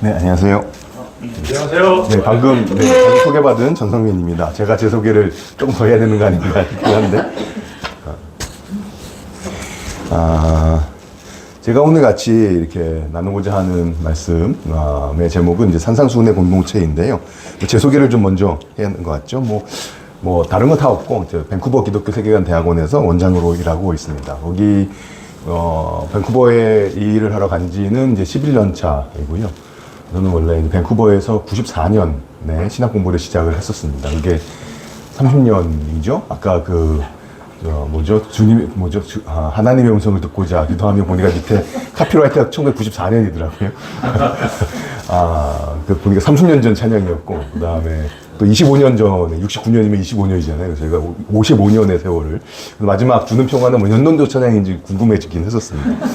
네, 안녕하세요. 안녕하세요. 네, 방금 소개받은 전성민입니다. 제가 제 소개를 조금 더 해야 되는 거 아닌가 싶긴 한데. 제가 오늘 같이 이렇게 나누고자 하는 말씀의 제목은 이제 산상수훈의 공동체인데요. 제 소개를 좀 먼저 해야 하는 것 같죠. 뭐 다른 거 다 없고, 밴쿠버 기독교 세계관 대학원에서 원장으로 일하고 있습니다. 거기, 밴쿠버에 이 일을 하러 간 지는 이제 11년 차이고요. 저는 원래 밴쿠버에서 94년에 신학 공부를 시작을 했었습니다. 그게 30년이죠. 아까 하나님의 음성을 듣고자 기도하며 보니까 밑에 카피라이트가 1994년이더라고요. 보니까 30년 전 찬양이었고, 그 다음에 또 25년 전에, 69년이면 25년이잖아요. 그래서 저희가 55년의 세월을. 마지막 주는 평화는 뭐 연년도 찬양인지 궁금해지긴 했었습니다.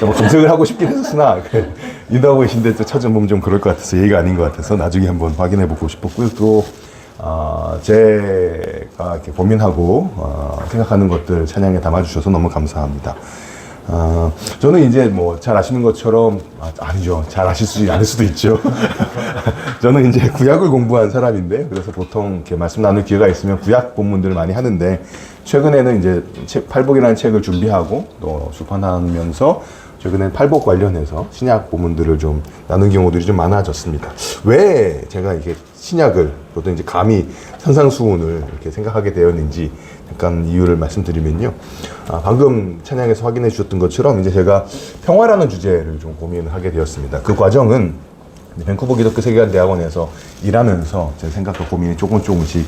뭐 검색을 하고 싶긴 했었으나, 인도하고 계신데 또 찾아보면 좀 그럴 것 같아서 얘기가 아닌 것 같아서 나중에 한번 확인해 보고 싶었고요. 또, 제가 이렇게 고민하고, 생각하는 것들 찬양에 담아주셔서 너무 감사합니다. 저는 이제 뭐 잘 아시는 것처럼, 아니죠. 잘 아실 않을 수도 있죠. 저는 이제 구약을 공부한 사람인데, 그래서 보통 이렇게 말씀 나눌 기회가 있으면 구약 본문들을 많이 하는데, 최근에는 이제 팔복이라는 책을 준비하고 또 출판하면서 최근에 팔복 관련해서 신약 본문들을 좀 나눈 경우들이 좀 많아졌습니다. 왜 제가 이게 신약을, 보통 이제 감히 산상수훈을 이렇게 생각하게 되었는지 약간 이유를 말씀드리면요. 방금 찬양에서 확인해 주셨던 것처럼 이제 제가 평화라는 주제를 좀 고민을 하게 되었습니다. 그 과정은 밴쿠버 기독교 세계관 대학원에서 일하면서 제 생각과 고민이 조금씩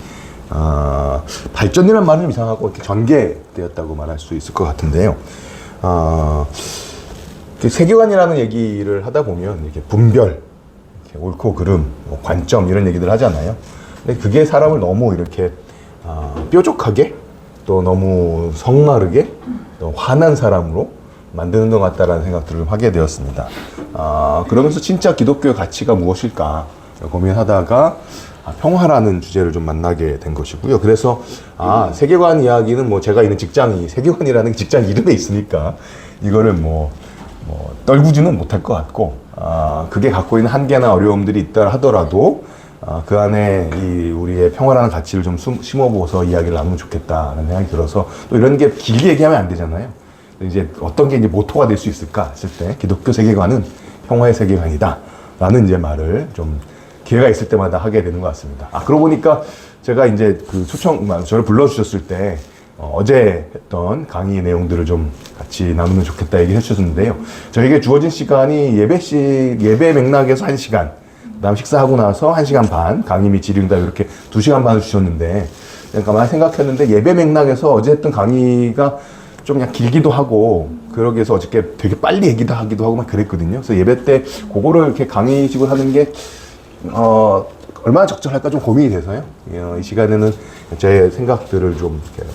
발전이라는 말은 좀 이상하고 이렇게 전개되었다고 말할 수 있을 것 같은데요. 세계관이라는 얘기를 하다 보면 이렇게 분별, 이렇게 옳고 그름, 뭐 관점 이런 얘기들 하잖아요. 근데 그게 사람을 너무 이렇게 뾰족하게 또 너무 성마르게 또 화난 사람으로 만드는 것 같다라는 생각들을 하게 되었습니다. 그러면서 진짜 기독교의 가치가 무엇일까 고민하다가 평화라는 주제를 좀 만나게 된 것이고요. 그래서 세계관 이야기는 뭐 제가 있는 직장이 세계관이라는 직장 이름에 있으니까 이거를 뭐 떨구지는 못할 것 같고, 그게 갖고 있는 한계나 어려움들이 있다 하더라도 그 안에 이 우리의 평화라는 가치를 좀 심어보고서 이야기를 나누면 좋겠다는 생각이 들어서, 또 이런 게 길게 얘기하면 안 되잖아요. 이제 어떤 게 이제 모토가 될 수 있을까 했을 때 기독교 세계관은 평화의 세계관이다 라는 이제 말을 좀 기회가 있을 때마다 하게 되는 것 같습니다. 그러고 보니까 제가 이제 저를 불러주셨을 때 어제 했던 강의 내용들을 좀 같이 나누면 좋겠다 얘기를 해주셨는데요. 저에게 주어진 시간이 예배 맥락에서 1시간, 그 다음 식사하고 나서 1시간 반, 강의 및 질의응답 이렇게 2시간 반을 주셨는데, 가만히 생각했는데 예배 맥락에서 어제 했던 강의가 좀 그냥 길기도 하고, 그러기 위해서 어저께 되게 빨리 얘기도 하기도 하고 막 그랬거든요. 그래서 예배 때 그거를 이렇게 강의식으로 하는 게, 얼마나 적절할까 좀 고민이 돼서요. 이 시간에는 제 생각들을 좀 이렇게,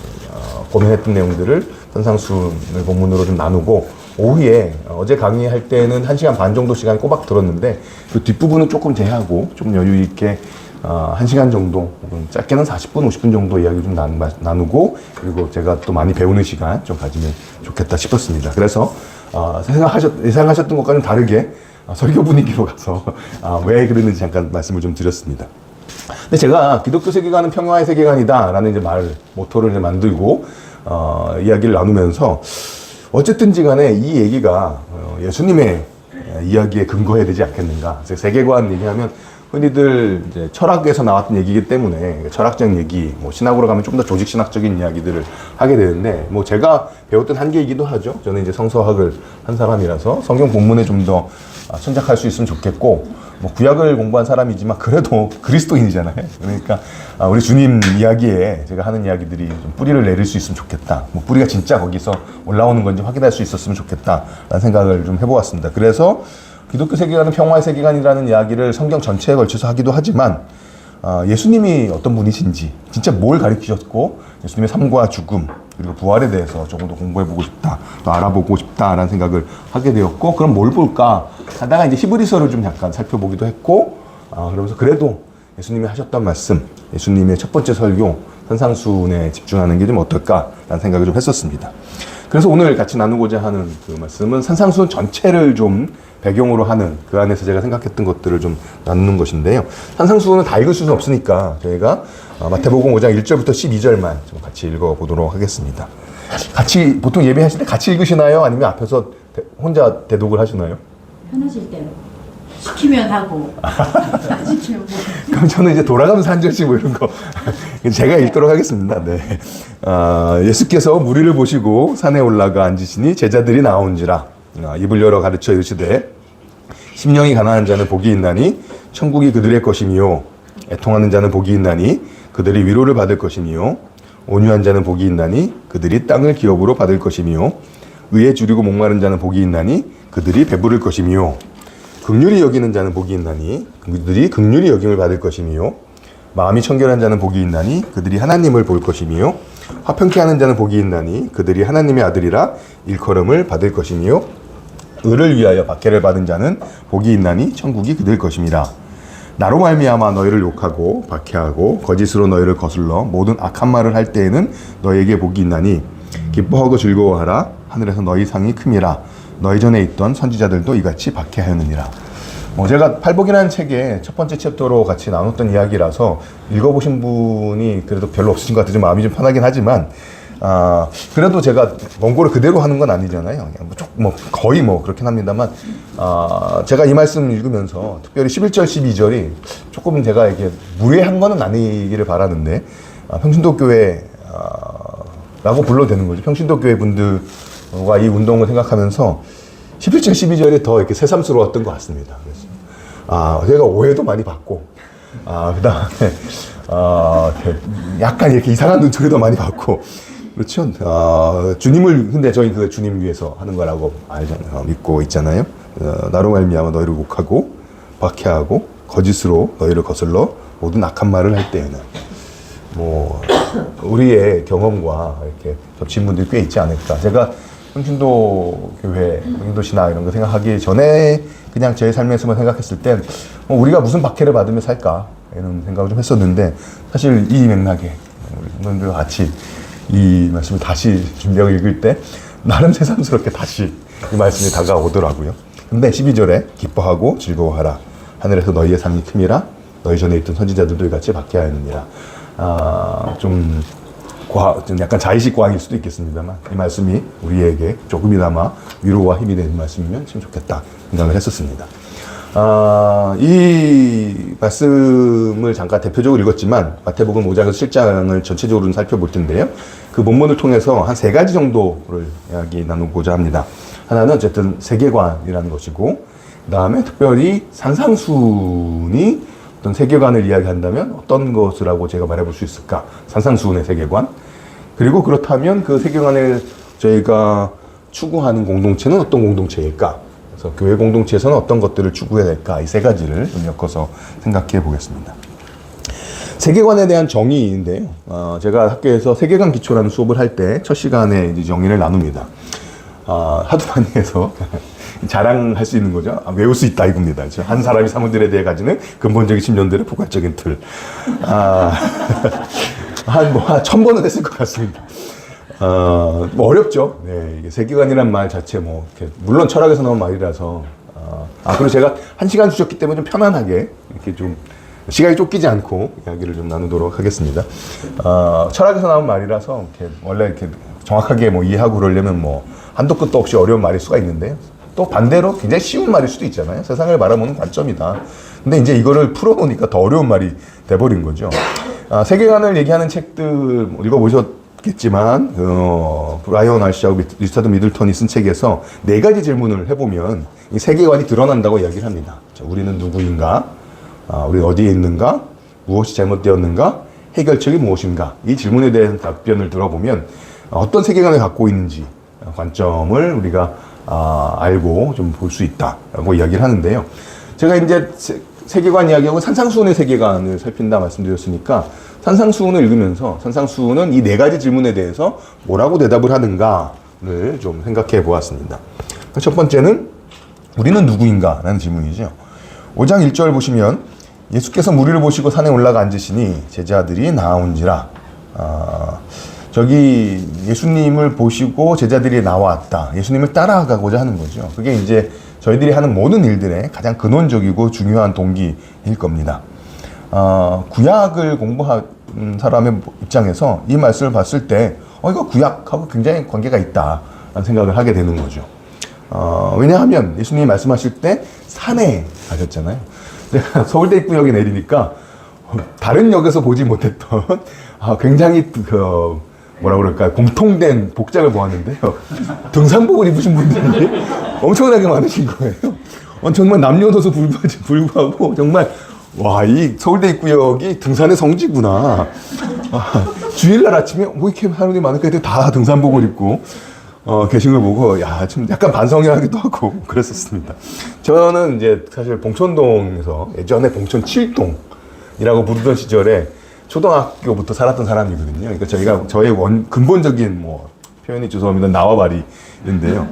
고민했던 내용들을 산상수훈을 본문으로 좀 나누고, 오후에 어제 강의할 때는 1시간 반 정도 시간 꼬박 들었는데 그 뒷부분은 조금 제하고 좀 여유 있게 1시간 정도, 혹은 짧게는 40분, 50분 정도 이야기 좀 나누고, 그리고 제가 또 많이 배우는 시간 좀 가지면 좋겠다 싶었습니다. 그래서 예상하셨던 것과는 다르게 설교 분위기로 가서 왜 그러는지 잠깐 말씀을 좀 드렸습니다. 근데 제가 기독교 세계관은 평화의 세계관이다 라는 이제 모토를 이제 만들고 이야기를 나누면서 어쨌든지 간에 이 얘기가 예수님의 이야기에 근거해야 되지 않겠는가. 세계관 얘기하면 흔히들 이제 철학에서 나왔던 얘기이기 때문에 철학적 얘기, 뭐 신학으로 가면 좀 더 조직신학적인 이야기들을 하게 되는데, 뭐 제가 배웠던 한계이기도 하죠. 저는 이제 성서학을 한 사람이라서 성경 본문에 좀 더 천착할 수 있으면 좋겠고, 뭐 구약을 공부한 사람이지만 그래도 그리스도인이잖아요. 그러니까 우리 주님 이야기에 제가 하는 이야기들이 좀 뿌리를 내릴 수 있으면 좋겠다. 뭐 뿌리가 진짜 거기서 올라오는 건지 확인할 수 있었으면 좋겠다라는 생각을 좀 해보았습니다. 그래서 기독교 세계관은 평화의 세계관이라는 이야기를 성경 전체에 걸쳐서 하기도 하지만, 예수님이 어떤 분이신지, 진짜 뭘 가르치셨고, 예수님의 삶과 죽음, 그리고 부활에 대해서 조금 더 공부해보고 싶다, 또 알아보고 싶다라는 생각을 하게 되었고, 그럼 뭘 볼까 하다가 이제 히브리서를 좀 약간 살펴보기도 했고, 그러면서 그래도 예수님이 하셨던 말씀, 예수님의 첫 번째 설교, 산상수훈에 집중하는 게 좀 어떨까라는 생각을 좀 했었습니다. 그래서 오늘 같이 나누고자 하는 그 말씀은 산상수훈 전체를 좀 배경으로 하는 그 안에서 제가 생각했던 것들을 좀 나누는 것인데요. 산상수훈은 다 읽을 수는 없으니까 저희가 마태복음 5장 1절부터 12절만 좀 같이 읽어보도록 하겠습니다. 같이 보통 예배하실 때 같이 읽으시나요? 아니면 앞에서 혼자 대독을 하시나요? 편하실 대로 시키면 하고 안 시키면 뭐. 그럼 저는 이제 돌아가면서 한 절씩 뭐 이런 거 제가 읽도록 하겠습니다. 네. 예수께서 무리를 보시고 산에 올라가 앉으시니 제자들이 나온지라 입을 열어 가르쳐 이르시되 심령이 가난한 자는 복이 있나니 천국이 그들의 것이미요 애통하는 자는 복이 있나니 그들이 위로를 받을 것이미요 온유한 자는 복이 있나니 그들이 땅을 기업으로 받을 것이미요 의에 줄이고 목마른 자는 복이 있나니 그들이 배부를 것이미요 긍휼히 여기는 자는 복이 있나니 그들이 긍휼히 여김을 받을 것이미요 마음이 청결한 자는 복이 있나니 그들이 하나님을 볼 것이미요 화평케 하는 자는 복이 있나니 그들이 하나님의 아들이라 일컬음을 받을 것이미요 의를 위하여 박해를 받은 자는 복이 있나니 천국이 그들 것임이라 나로 말미암아 너희를 욕하고 박해하고 거짓으로 너희를 거슬러 모든 악한 말을 할 때에는 너희에게 복이 있나니 기뻐하고 즐거워하라 하늘에서 너희 상이 큼이라 너희 전에 있던 선지자들도 이같이 박해하였느니라. 제가 팔복이라는 책의 첫 번째 챕터로 같이 나눴던 이야기라서 읽어보신 분이 그래도 별로 없으신 것 같아서 마음이 좀 편하긴 하지만 그래도 제가 원고를 그대로 하는 건 아니잖아요. 거의 그렇긴 합니다만 제가 이 말씀 읽으면서 특별히 11절 12절이 조금 제가 이렇게 무례한 거는 아니기를 바라는데 평신도 교회 라고 불러도 되는 거죠. 평신도 교회 분들과 이 운동을 생각하면서 11절 12절이 더 이렇게 새삼스러웠던 것 같습니다. 그래서 제가 오해도 많이 받고 그다음에 약간 이렇게 이상한 눈초리도 많이 받고 그렇죠. 주님을 근데 저희 그 주님 위해서 하는 거라고 알잖아요. 믿고 있잖아요. 나로 말미암아 너희를 욕하고 박해하고 거짓으로 너희를 거슬러 모든 악한 말을 할 때에는 우리의 경험과 이렇게 겹친 분들이 꽤 있지 않을까. 제가 평신도 교회, 평신도 신학 이런 거 생각하기 전에 그냥 제 삶에서만 생각했을 땐 우리가 무슨 박해를 받으며 살까 이런 생각을 좀 했었는데 사실 이 맥락에 오늘도 같이 이 말씀을 다시 준비하고 읽을 때 나름 새삼스럽게 다시 이 말씀이 다가오더라고요. 근데 12절에 기뻐하고 즐거워하라 하늘에서 너희의 상이 큼이라 너희 전에 있던 선지자들도 이같이 박해하였느니라. 좀 약간 자의식 과잉일 수도 있겠습니다만 이 말씀이 우리에게 조금이나마 위로와 힘이 되는 말씀이면 참 좋겠다 생각을 했었습니다. 이 말씀을 잠깐 대표적으로 읽었지만 마태복음 5장에서 7장을 전체적으로 살펴볼 텐데요. 그 본문을 통해서 한 세 가지 정도를 이야기 나누고자 합니다. 하나는 어쨌든 세계관이라는 것이고 그 다음에 특별히 산상수훈이 어떤 세계관을 이야기한다면 어떤 것이라고 제가 말해볼 수 있을까? 산상수훈의 세계관. 그리고 그렇다면 그 세계관을 저희가 추구하는 공동체는 어떤 공동체일까? 그래서 교회 공동체에서는 어떤 것들을 추구해야 될까? 이 세 가지를 좀 엮어서 생각해 보겠습니다. 세계관에 대한 정의인데요. 제가 학교에서 세계관 기초라는 수업을 할 때 첫 시간에 이제 정의를 나눕니다. 하도 많이 해서 자랑할 수 있는 거죠. 외울 수 있다 이겁니다. 한 사람이 사물들에 대해 가지는 근본적인 신념들의 포괄적인 틀. 한 1000번은 했을 것 같습니다. 어렵죠. 네, 이게 세계관이란 말 자체 이렇게 물론 철학에서 나온 말이라서. 그리고 제가 1시간 주셨기 때문에 좀 편안하게 이렇게 좀 시간이 쫓기지 않고 이야기를 좀 나누도록 하겠습니다. 철학에서 나온 말이라서 원래 이렇게 정확하게 이해하고 그러려면 한도 끝도 없이 어려운 말일 수가 있는데요. 또 반대로 굉장히 쉬운 말일 수도 있잖아요. 세상을 바라보는 관점이다. 근데 이제 이거를 풀어놓으니까 더 어려운 말이 돼버린 거죠. 세계관을 얘기하는 책들 읽어보셨겠지만, 브라이언 알시하고 리차드 미들턴이 쓴 책에서 4가지 질문을 해보면 이 세계관이 드러난다고 이야기를 합니다. 자, 우리는 누구인가? 우리는 어디에 있는가? 무엇이 잘못되었는가? 해결책이 무엇인가? 이 질문에 대한 답변을 들어보면 어떤 세계관을 갖고 있는지 관점을 우리가 알고 좀 볼 수 있다라고 이야기를 하는데요. 제가 이제 세계관 이야기하고 산상수훈의 세계관을 살핀다 말씀드렸으니까 산상수훈을 읽으면서 산상수훈은 이 4가지 질문에 대해서 뭐라고 대답을 하는가를 좀 생각해 보았습니다. 첫 번째는 우리는 누구인가? 라는 질문이죠. 5장 1절 보시면 예수께서 무리를 보시고 산에 올라가 앉으시니 제자들이 나온지라. 저기 예수님을 보시고 제자들이 나왔다. 예수님을 따라가고자 하는 거죠. 그게 이제 저희들이 하는 모든 일들의 가장 근원적이고 중요한 동기일 겁니다. 구약을 공부한 사람의 입장에서 이 말씀을 봤을 때 이거 구약하고 굉장히 관계가 있다라는 생각을 하게 되는 거죠. 왜냐하면 예수님이 말씀하실 때 산에 가셨잖아요. 내가 서울대 입구역에 내리니까 다른 역에서 보지 못했던 굉장히 뭐라 그럴까요? 공통된 복장을 보았는데요. 등산복을 입으신 분들이 엄청나게 많으신 거예요. 정말 남녀노소 불구하고 정말 와, 이 서울대 입구역이 등산의 성지구나. 주일날 아침에 뭐 이렇게 사람들이 많을까 했더니 다 등산복을 입고 계신 걸 보고 좀 약간 반성하기도 하고 그랬었습니다. 저는 이제 사실 봉천동에서 예전에 봉천 7동이라고 부르던 시절에 초등학교부터 살았던 사람이거든요. 그러니까 저의 근본적인 표현이 죄송합니다. 나와바리인데요.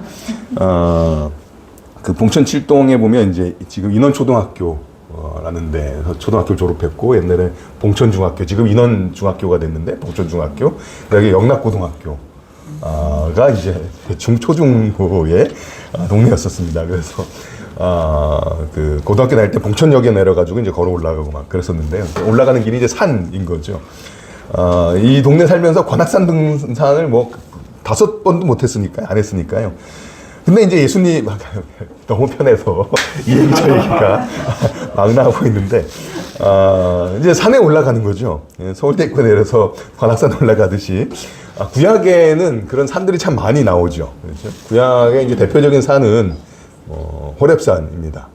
그 봉천 7동에 보면 이제 지금 인원초등학교라는 데서 초등학교를 졸업했고, 옛날에 봉천중학교, 지금 인원중학교가 됐는데 봉천중학교, 여기 영락고등학교가 이제 중초중고의 동네였었습니다. 그래서 그 고등학교 다닐 때 봉천역에 내려가지고 이제 걸어 올라가고 막 그랬었는데요. 올라가는 길이 이제 산인 거죠. 이 동네 살면서 관악산 등산을 5번도 못했으니까요. 안 했으니까요. 근데 이제 예수님 너무 편해서 이 얘기 저 얘기가 막 나오고 있는데 이제 산에 올라가는 거죠. 서울대 입구 내려서 관악산 올라가듯이 구약에는 그런 산들이 참 많이 나오죠. 그렇죠? 구약의 이제 대표적인 산은 호렙산입니다.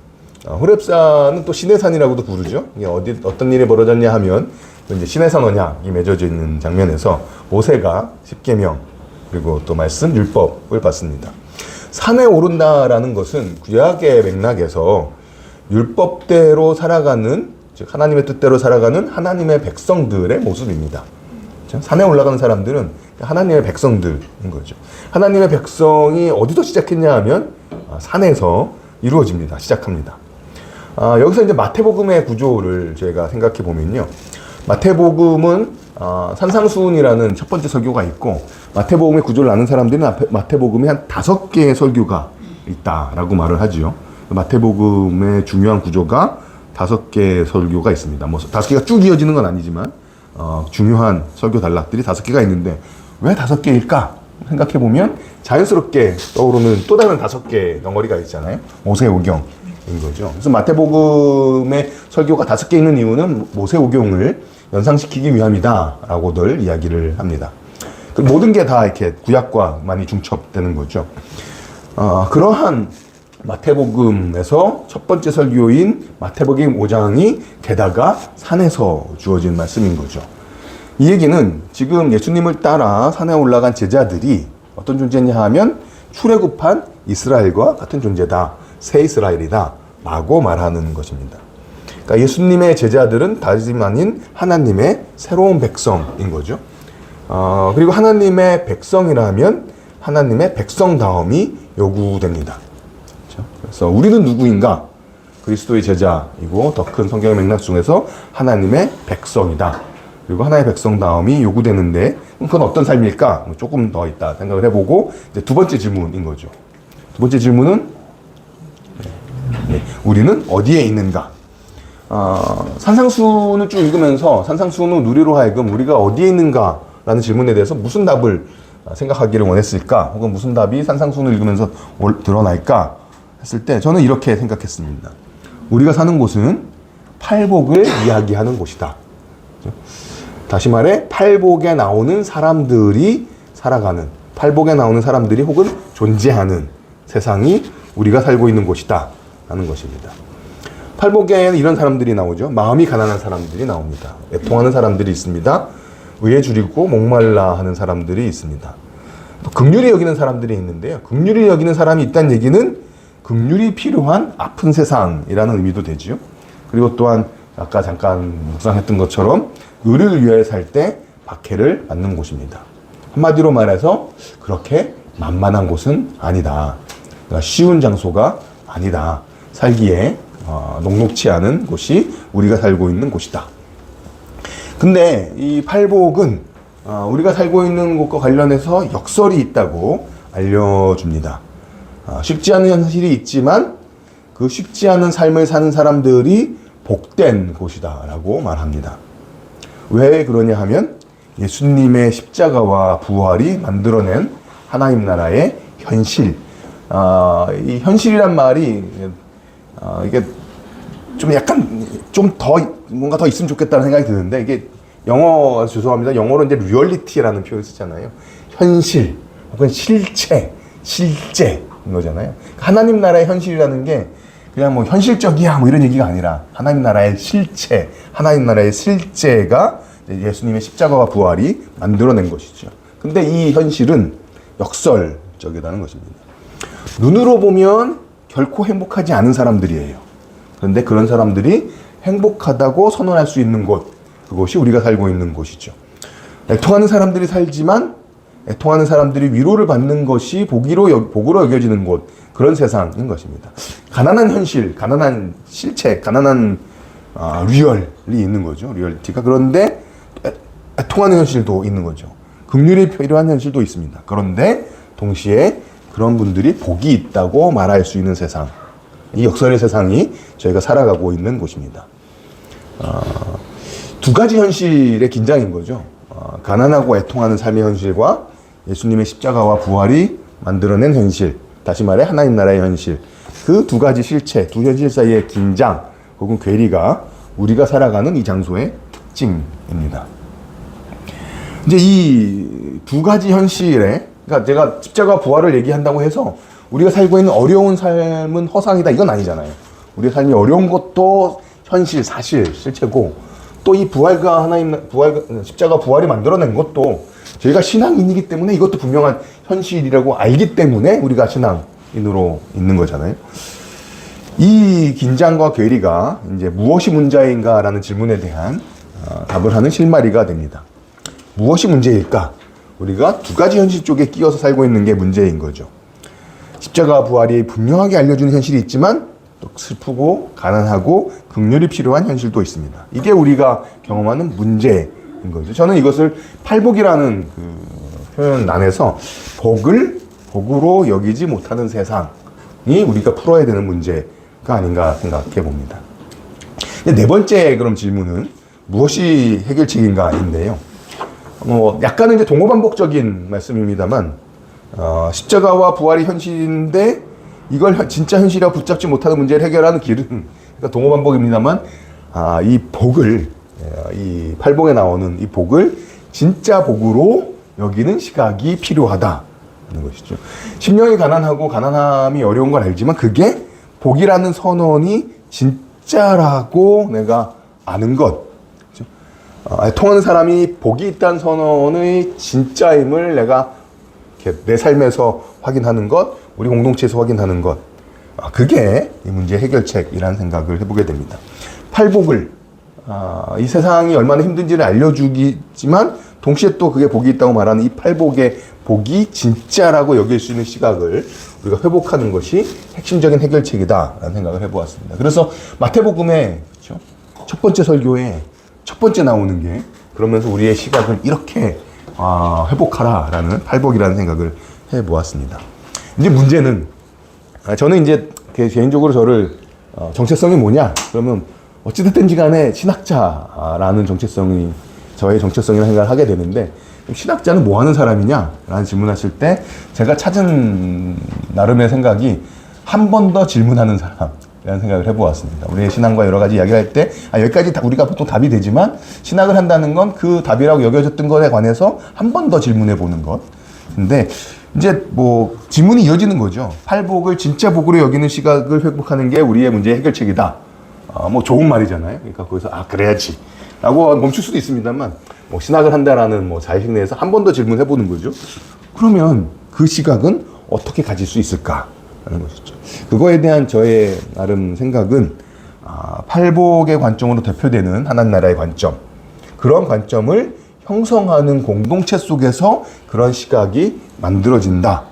호렙산은 또 신의 산이라고도 부르죠. 이게 어떤 일이 벌어졌냐 하면 이제 신의 산 언약이 맺어져 있는 장면에서 모세가 십계명 그리고 또 말씀 율법을 받습니다. 산에 오른다라는 것은 구약의 맥락에서 율법대로 살아가는, 즉 하나님의 뜻대로 살아가는 하나님의 백성들의 모습입니다. 그렇죠? 산에 올라가는 사람들은 하나님의 백성들인 거죠. 하나님의 백성이 어디서 시작했냐 하면 산에서 이루어집니다. 시작합니다. 여기서 이제 마태복음의 구조를 제가 생각해 보면요. 마태복음은 산상수훈이라는 첫 번째 설교가 있고, 마태복음의 구조를 아는 사람들은 마태복음에 한 5개의 설교가 있다라고 말을 하지요. 마태복음의 중요한 구조가 5개의 설교가 있습니다. 5개가 쭉 이어지는 건 아니지만 중요한 설교 단락들이 5개가 있는데 왜 5개일까 생각해 보면 자연스럽게 떠오르는 또 다른 5개의 덩어리가 있잖아요. 모세오경인 거죠. 그래서 마태복음의 설교가 5개 있는 이유는 모세오경을 연상시키기 위함이다라고들 이야기를 합니다. 모든 게 다 이렇게 구약과 많이 중첩되는 거죠. 그러한 마태복음에서 첫 번째 설교인 마태복음 5장이 게다가 산에서 주어진 말씀인 거죠. 이 얘기는 지금 예수님을 따라 산에 올라간 제자들이 어떤 존재냐 하면 출애굽한 이스라엘과 같은 존재다. 새 이스라엘이다. 라고 말하는 것입니다. 그러니까 예수님의 제자들은 다름 아닌 하나님의 새로운 백성인 거죠. 그리고 하나님의 백성이라면 하나님의 백성다움이 요구됩니다. 그렇죠? 그래서 우리는 누구인가? 그리스도의 제자이고 더 큰 성경의 맥락 중에서 하나님의 백성이다. 그리고 하나의 백성다움이 요구되는데 그건 어떤 삶일까? 조금 더 있다 생각을 해보고 이제 두 번째 질문인 거죠. 두 번째 질문은 우리는 어디에 있는가? 산상수훈을 쭉 읽으면서 산상수훈을 누리로 하여금 우리가 어디에 있는가? 라는 질문에 대해서 무슨 답을 생각하기를 원했을까? 혹은 무슨 답이 산상수훈을 읽으면서 드러날까? 했을 때 저는 이렇게 생각했습니다. 우리가 사는 곳은 팔복을 이야기하는 곳이다. 다시 말해 팔복에 나오는 사람들이 살아가는, 팔복에 나오는 사람들이 혹은 존재하는 세상이 우리가 살고 있는 곳이다 라는 것입니다. 팔복에는 이런 사람들이 나오죠. 마음이 가난한 사람들이 나옵니다. 애통하는 사람들이 있습니다. 의에 줄이고 목말라 하는 사람들이 있습니다. 또 긍휼히 여기는 사람들이 있는데요. 긍휼히 여기는 사람이 있다는 얘기는 긍휼이 필요한 아픈 세상이라는 의미도 되지요. 그리고 또한 아까 잠깐 묵상했던 것처럼 의를 위해 살 때 박해를 받는 곳입니다. 한마디로 말해서 그렇게 만만한 곳은 아니다. 그러니까 쉬운 장소가 아니다. 살기에 녹록치 않은 곳이 우리가 살고 있는 곳이다. 근데 이 팔복은 우리가 살고 있는 곳과 관련해서 역설이 있다고 알려줍니다. 쉽지 않은 현실이 있지만 그 쉽지 않은 삶을 사는 사람들이 복된 곳이다라고 말합니다. 왜 그러냐 하면 예수님의 십자가와 부활이 만들어낸 하나님 나라의 현실. 이 현실이란 말이 이게 좀 약간 좀 더 뭔가 더 있으면 좋겠다는 생각이 드는데 이게 영어 죄송합니다. 영어로 이제 리얼리티라는 표현을 쓰잖아요. 현실 혹은 실제인 거잖아요. 하나님 나라의 현실이라는 게 그냥 뭐 현실적이야 뭐 이런 얘기가 아니라 하나님 나라의 실체, 하나님 나라의 실제가 예수님의 십자가와 부활이 만들어낸 것이죠. 근데 이 현실은 역설적이라는 것입니다. 눈으로 보면 결코 행복하지 않은 사람들이에요. 그런데 그런 사람들이 행복하다고 선언할 수 있는 곳, 그곳이 우리가 살고 있는 곳이죠. 애통하는 사람들이 살지만 애통하는 사람들이 위로를 받는 것이 복으로 여겨지는 곳, 그런 세상인 것입니다. 가난한 현실, 가난한 실체, 가난한 리얼이 있는 거죠. 리얼리티가. 그런데 애통하는 현실도 있는 거죠. 긍휼이 필요한 현실도 있습니다. 그런데 동시에 그런 분들이 복이 있다고 말할 수 있는 세상, 이 역설의 세상이 저희가 살아가고 있는 곳입니다. 두 가지 현실의 긴장인 거죠. 가난하고 애통하는 삶의 현실과 예수님의 십자가와 부활이 만들어낸 현실, 다시 말해 하나님 나라의 현실, 그 두 가지 실체, 두 현실 사이의 긴장 혹은 괴리가 우리가 살아가는 이 장소의 특징입니다. 이제 이 두 가지 현실에, 그러니까 제가 십자가 부활을 얘기한다고 해서 우리가 살고 있는 어려운 삶은 허상이다 이건 아니잖아요. 우리의 삶이 어려운 것도 현실, 사실, 실체고 또 이 부활과 십자가 부활이 만들어낸 것도 저희가 신앙인이기 때문에 이것도 분명한 현실이라고 알기 때문에 우리가 신앙인으로 있는 거잖아요. 이 긴장과 괴리가 이제 무엇이 문제인가라는 질문에 대한 답을 하는 실마리가 됩니다. 무엇이 문제일까? 우리가 두 가지 현실 쪽에 끼어서 살고 있는 게 문제인 거죠. 십자가 부활이 분명하게 알려주는 현실이 있지만 또 슬프고 가난하고 긍휼이 필요한 현실도 있습니다. 이게 우리가 경험하는 문제인 거죠. 저는 이것을 팔복이라는 그 표현 안에서 복으로 여기지 못하는 세상이 우리가 풀어야 되는 문제가 아닌가 생각해 봅니다. 네 번째 그럼 질문은 무엇이 해결책인가인데요. 약간은 이제 동고반복적인 말씀입니다만 십자가와 부활이 현실인데 이걸 진짜 현실이라고 붙잡지 못하는 문제를 해결하는 길은 그러니까 동고반복입니다만 이 복을 이 팔복에 나오는 이 복을 진짜 복으로 여기는 시각이 필요하다는 것이죠. 심령이 가난하고 가난함이 어려운 걸 알지만 그게 복이라는 선언이 진짜라고 내가 아는 것. 통하는 사람이 복이 있다는 선언의 진짜임을 내가 이렇게 내 삶에서 확인하는 것, 우리 공동체에서 확인하는 것, 그게 이 문제의 해결책이라는 생각을 해보게 됩니다. 팔복을 이 세상이 얼마나 힘든지를 알려주기지만 동시에 또 그게 복이 있다고 말하는 이 팔복의 복이 진짜라고 여길 수 있는 시각을 우리가 회복하는 것이 핵심적인 해결책이다라는 생각을 해보았습니다. 그래서 마태복음의 그렇죠? 첫 번째 설교에 첫 번째 나오는 게 그러면서 우리의 시각을 이렇게 회복하라라는 팔복이라는 생각을 해보았습니다. 이제 문제는 저는 이제 개인적으로 저를 정체성이 뭐냐 그러면 어찌됐든지 간에 신학자라는 정체성이 저의 정체성이라는 생각을 하게 되는데 신학자는 뭐 하는 사람이냐 라는 질문하실 때 제가 찾은 나름의 생각이 한 번 더 질문하는 사람이라는 생각을 해보았습니다. 우리의 신앙과 여러 가지 이야기를 할 때 여기까지 우리가 보통 답이 되지만 신학을 한다는 건 그 답이라고 여겨졌던 것에 관해서 한 번 더 질문해 보는 것. 근데 이제 뭐 질문이 이어지는 거죠. 팔복을 진짜 복으로 여기는 시각을 회복하는 게 우리의 문제의 해결책이다. 뭐 좋은 말이잖아요. 그러니까 거기서 그래야지 라고 멈출 수도 있습니다만 뭐 신학을 한다라는 뭐 자의식 내에서 한 번 더 질문해 보는 거죠. 그러면 그 시각은 어떻게 가질 수 있을까 하는 것이죠. 그거에 대한 저의 나름 생각은 팔복의 관점으로 대표되는 하나님 나라의 관점, 그런 관점을 형성하는 공동체 속에서 그런 시각이 만들어진다.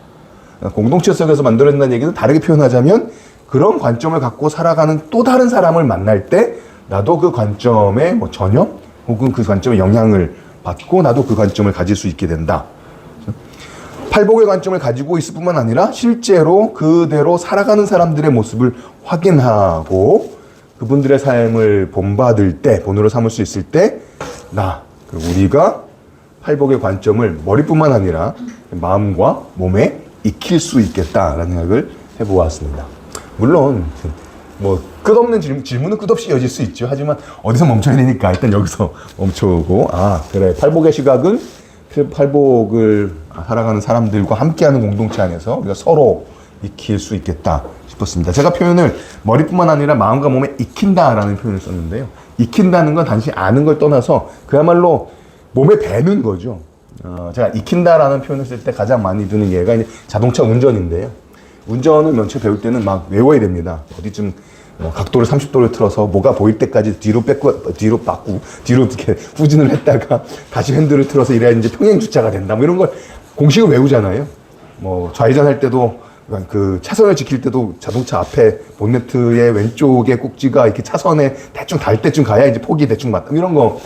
공동체 속에서 만들어진다는 얘기는 다르게 표현하자면 그런 관점을 갖고 살아가는 또 다른 사람을 만날 때 나도 그 관점의 뭐 전염 혹은 그 관점의 영향을 받고 나도 그 관점을 가질 수 있게 된다. 팔복의 관점을 가지고 있을 뿐만 아니라 실제로 그대로 살아가는 사람들의 모습을 확인하고 그분들의 삶을 본받을 때, 본으로 삼을 수 있을 때, 그리고 우리가 팔복의 관점을 머리뿐만 아니라 마음과 몸에 익힐 수 있겠다라는 생각을 해보았습니다. 물론 뭐 끝없는 질문은 끝없이 이어질 수 있죠. 하지만 어디서 멈춰야 되니까 일단 여기서 멈춰오고, 그래, 팔복의 시각은 팔복을 살아가는 사람들과 함께하는 공동체 안에서 우리가 서로 익힐 수 있겠다 싶었습니다. 제가 표현을 머리뿐만 아니라 마음과 몸에 익힌다라는 표현을 썼는데요. 익힌다는 건 단지 아는 걸 떠나서 그야말로 몸에 배는 거죠. 제가 익힌다라는 표현을 쓸 때 가장 많이 드는 예가 이제 자동차 운전인데요. 운전을 면체 배울 때는 막 외워야 됩니다. 어디쯤 각도를 30도를 틀어서 뭐가 보일 때까지 뒤로 이렇게 후진을 했다가 다시 핸들을 틀어서 이래야 이제 평행 주차가 된다. 뭐 이런 걸 공식을 외우잖아요. 뭐 좌회전 할 때도 그 차선을 지킬 때도 자동차 앞에 본네트의 왼쪽에 꼭지가 이렇게 차선에 대충 닿을 때쯤 가야 이제 폭이 대충 맞다. 이런 거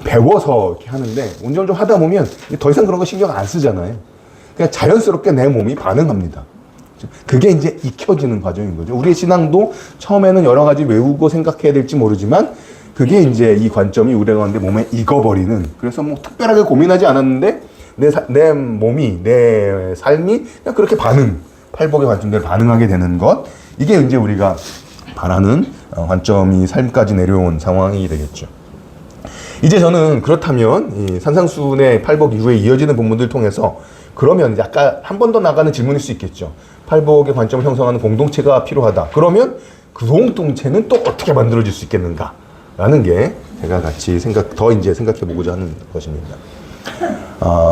배워서 이렇게 하는데 운전을 좀 하다 보면 더 이상 그런 거 신경 안 쓰잖아요. 그냥 자연스럽게 내 몸이 반응합니다. 그게 이제 익혀지는 과정인 거죠. 우리의 신앙도 처음에는 여러 가지 외우고 생각해야 될지 모르지만 그게 이제 이 관점이 우리 가운데 몸에 익어버리는, 그래서 뭐 특별하게 고민하지 않았는데 내 몸이, 내 삶이 그냥 그렇게 팔복의 관점대로 반응하게 되는 것, 이게 이제 우리가 바라는 관점이 삶까지 내려온 상황이 되겠죠. 이제 저는 그렇다면 이 산상수훈의 팔복 이후에 이어지는 본문들 통해서 그러면 약간 한 번 더 나가는 질문일 수 있겠죠. 팔복의 관점을 형성하는 공동체가 필요하다. 그러면 그 공동체는 또 어떻게 만들어질 수 있겠는가? 라는 게 제가 같이 더 이제 생각해 보고자 하는 것입니다.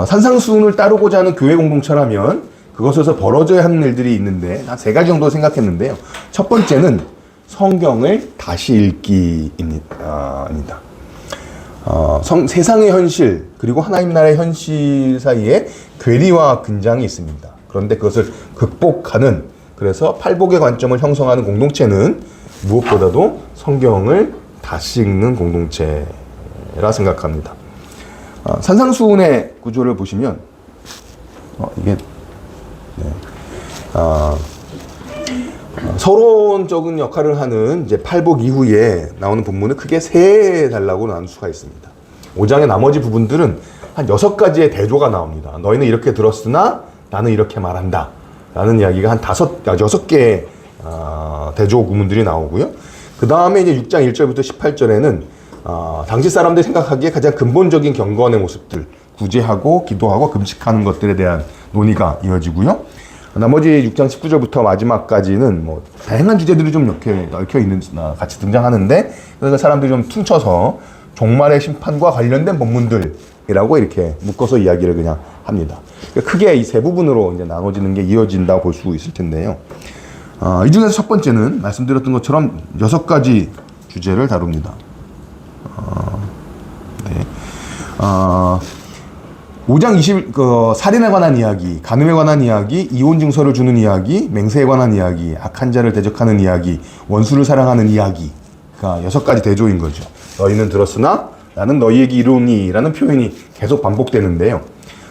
산상수훈을 따르고자 하는 교회 공동체라면 그것에서 벌어져야 하는 일들이 있는데 한 3가지 정도 생각했는데요. 첫 번째는 성경을 다시 읽기입니다. 세상의 현실 그리고 하나님 나라의 현실 사이에 괴리와 근장이 있습니다. 그런데 그것을 극복하는, 그래서 팔복의 관점을 형성하는 공동체는 무엇보다도 성경을 다시 읽는 공동체라 생각합니다. 산상수훈의 구조를 보시면 서론적인 역할을 하는 이제 팔복 이후에 나오는 본문을 크게 3달라고 나눌 수가 있습니다. 5장의 나머지 부분들은 한 6가지의 대조가 나옵니다. 너희는 이렇게 들었으나 나는 이렇게 말한다 라는 이야기가 한 6개의 대조 구문들이 나오고요. 그 다음에 이제 6장 1절부터 18절에는 당시 사람들이 생각하기에 가장 근본적인 경건의 모습들, 구제하고 기도하고 금식하는 것들에 대한 논의가 이어지고요. 나머지 6장 19절부터 마지막까지는 뭐 다양한 주제들이 좀 이렇게 얽혀 있는, 같이 등장하는데, 그래서 사람들이 좀 퉁쳐서 종말의 심판과 관련된 본문들이라고 이렇게 묶어서 이야기를 그냥 합니다. 크게 이 3부분으로 이제 나눠지는 게 이어진다고 볼 수 있을 텐데요. 이 중에서 첫 번째는 말씀드렸던 것처럼 6가지 주제를 다룹니다. 5장 살인에 관한 이야기, 간음에 관한 이야기, 이혼 증서를 주는 이야기, 맹세에 관한 이야기, 악한 자를 대적하는 이야기, 원수를 사랑하는 이야기가 6가지 대조인 거죠. 너희는 들었으나 나는 너희에게 이르노니 라는 표현이 계속 반복되는데요.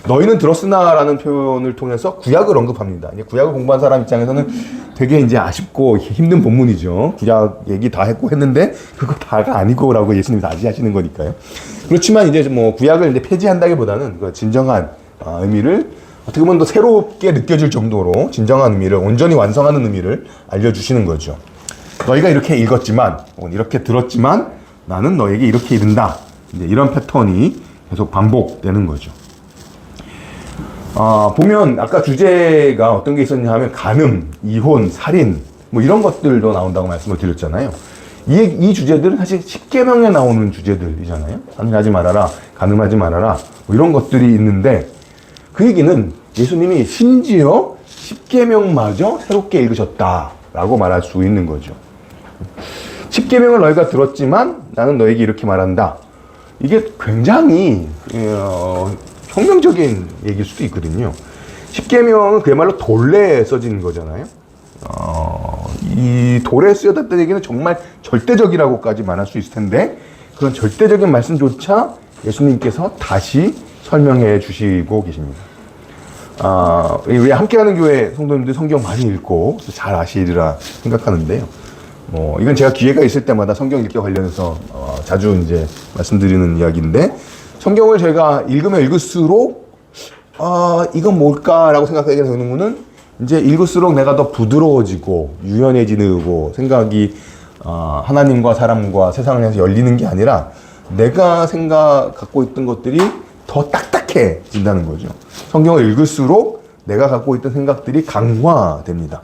너희는 들었으나 라는 표현을 통해서 구약을 언급합니다. 이제 구약을 공부한 사람 입장에서는 되게 이제 아쉽고 힘든 본문이죠. 구약 얘기 다 했는데 그거 다가 아니고 라고 예수님이 다시 하시는 거니까요. 그렇지만 이제 뭐 구약을 이제 폐지한다기보다는 그 진정한 의미를 어떻게 보면 더 새롭게 느껴질 정도로 진정한 의미를, 온전히 완성하는 의미를 알려주시는 거죠. 너희가 이렇게 읽었지만, 이렇게 들었지만 나는 너에게 이렇게 이른다. 이제 이런 패턴이 계속 반복되는 거죠. 보면 아까 주제가 어떤 게 있었냐 하면 간음, 이혼, 살인 뭐 이런 것들도 나온다고 말씀을 드렸잖아요. 이 주제들은 사실 십계명에 나오는 주제들이잖아요. 살인하지 말아라, 간음하지 말아라 뭐 이런 것들이 있는데, 그 얘기는 예수님이 심지어 십계명마저 새롭게 읽으셨다라고 말할 수 있는 거죠. 십계명을 너희가 들었지만 나는 너에게 이렇게 말한다. 이게 굉장히 혁명적인 얘기일 수도 있거든요. 십계명은 그야말로 돌레에 써진 거잖아요. 이 돌에 쓰여졌다는 얘기는 정말 절대적이라고까지 말할 수 있을 텐데, 그런 절대적인 말씀조차 예수님께서 다시 설명해 주시고 계십니다. 우리 함께하는 교회 성도님들 성경 많이 읽고 잘 아시리라 생각하는데요. 이건 제가 기회가 있을 때마다 성경 읽기 관련해서 자주 이제 말씀드리는 이야기인데, 성경을 제가 읽으면 읽을수록 이건 뭘까라고 생각하게 되는 거는 이제 읽을수록 내가 더 부드러워지고 유연해지고 생각이 하나님과 사람과 세상을 향해서 열리는 게 아니라 내가 갖고 있던 것들이 더 딱딱해진다는 거죠. 성경을 읽을수록 내가 갖고 있던 생각들이 강화됩니다.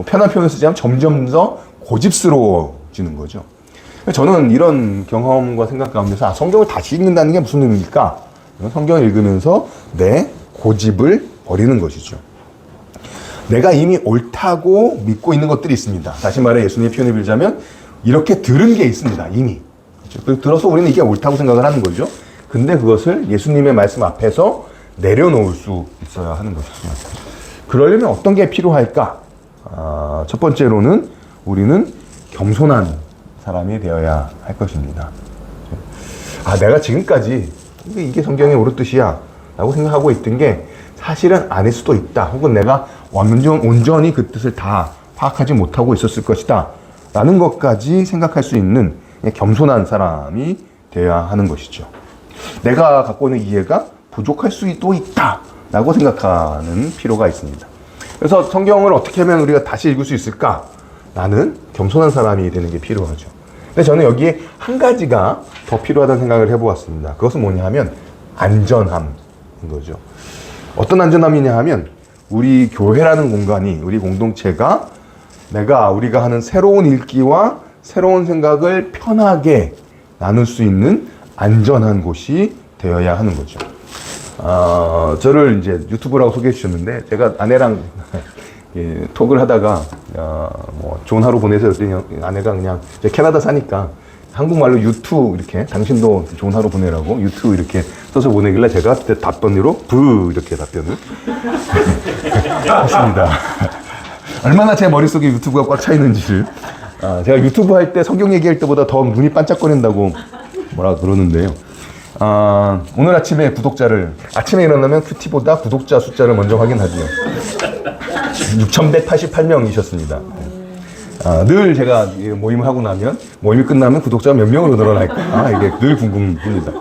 편한 표현을 쓰자면 점점 더 고집스러워지는 거죠. 저는 이런 경험과 생각 가운데서 성경을 다시 읽는다는 게 무슨 의미일까? 성경을 읽으면서 내 고집을 버리는 것이죠. 내가 이미 옳다고 믿고 있는 것들이 있습니다. 다시 말해 예수님의 표현을 빌자면 이렇게 들은 게 있습니다. 이미. 그렇죠? 들어서 우리는 이게 옳다고 생각을 하는 거죠. 근데 그것을 예수님의 말씀 앞에서 내려놓을 수 있어야 하는 것이죠. 그러려면 어떤 게 필요할까? 첫 번째로는 우리는 겸손한 사람이 되어야 할 것입니다. 내가 지금까지 이게 성경의 옳은 뜻이야 라고 생각하고 있던 게 사실은 아닐 수도 있다. 혹은 내가 온전히 그 뜻을 다 파악하지 못하고 있었을 것이다 라는 것까지 생각할 수 있는 겸손한 사람이 되어야 하는 것이죠. 내가 갖고 있는 이해가 부족할 수도 있다 라고 생각하는 필요가 있습니다. 그래서 성경을 어떻게 하면 우리가 다시 읽을 수 있을까? 나는 겸손한 사람이 되는 게 필요하죠. 근데 저는 여기에 한 가지가 더 필요하다는 생각을 해보았습니다. 그것은 뭐냐 하면 안전함인 거죠. 어떤 안전함이냐 하면 우리 교회라는 공간이, 우리 공동체가 우리가 하는 새로운 읽기와 새로운 생각을 편하게 나눌 수 있는 안전한 곳이 되어야 하는 거죠. 저를 이제 유튜브라고 소개해 주셨는데, 제가 아내랑 톡을 하다가, 좋은 하루 보내세요. 그랬더니 아내가 그냥, 캐나다 사니까 한국말로 유튜 이렇게, 당신도 좋은 하루 보내라고 유튜 이렇게 써서 보내길래 제가 그때 답변으로 이렇게 답변을 했습니다. 얼마나 제 머릿속에 유튜브가 꽉 차 있는지를. 제가 유튜브 할 때 성경 얘기할 때보다 더 눈이 반짝거린다고 뭐라 그러는데요. 오늘 아침에 아침에 일어나면 큐티보다 구독자 숫자를 먼저 확인하죠. 6,188명이셨습니다. 늘 제가 모임을 하고 나면, 모임이 끝나면 구독자가 몇 명으로 늘어날까? 이게 늘 궁금합니다.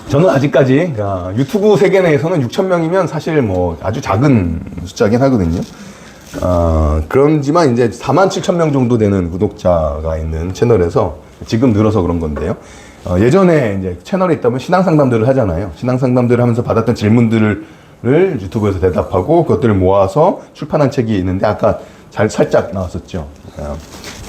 저는 아직까지 유튜브 세계 내에서는 6,000명이면 사실 아주 작은 숫자긴 하거든요. 그런지만 이제 47,000명 정도 되는 구독자가 있는 채널에서 지금 늘어서 그런 건데요. 예전에 이제 채널에 있다면 신앙 상담들을 하잖아요. 신앙 상담들을 하면서 받았던 질문들을 유튜브에서 대답하고 그것들을 모아서 출판한 책이 있는데, 아까 살짝 나왔었죠.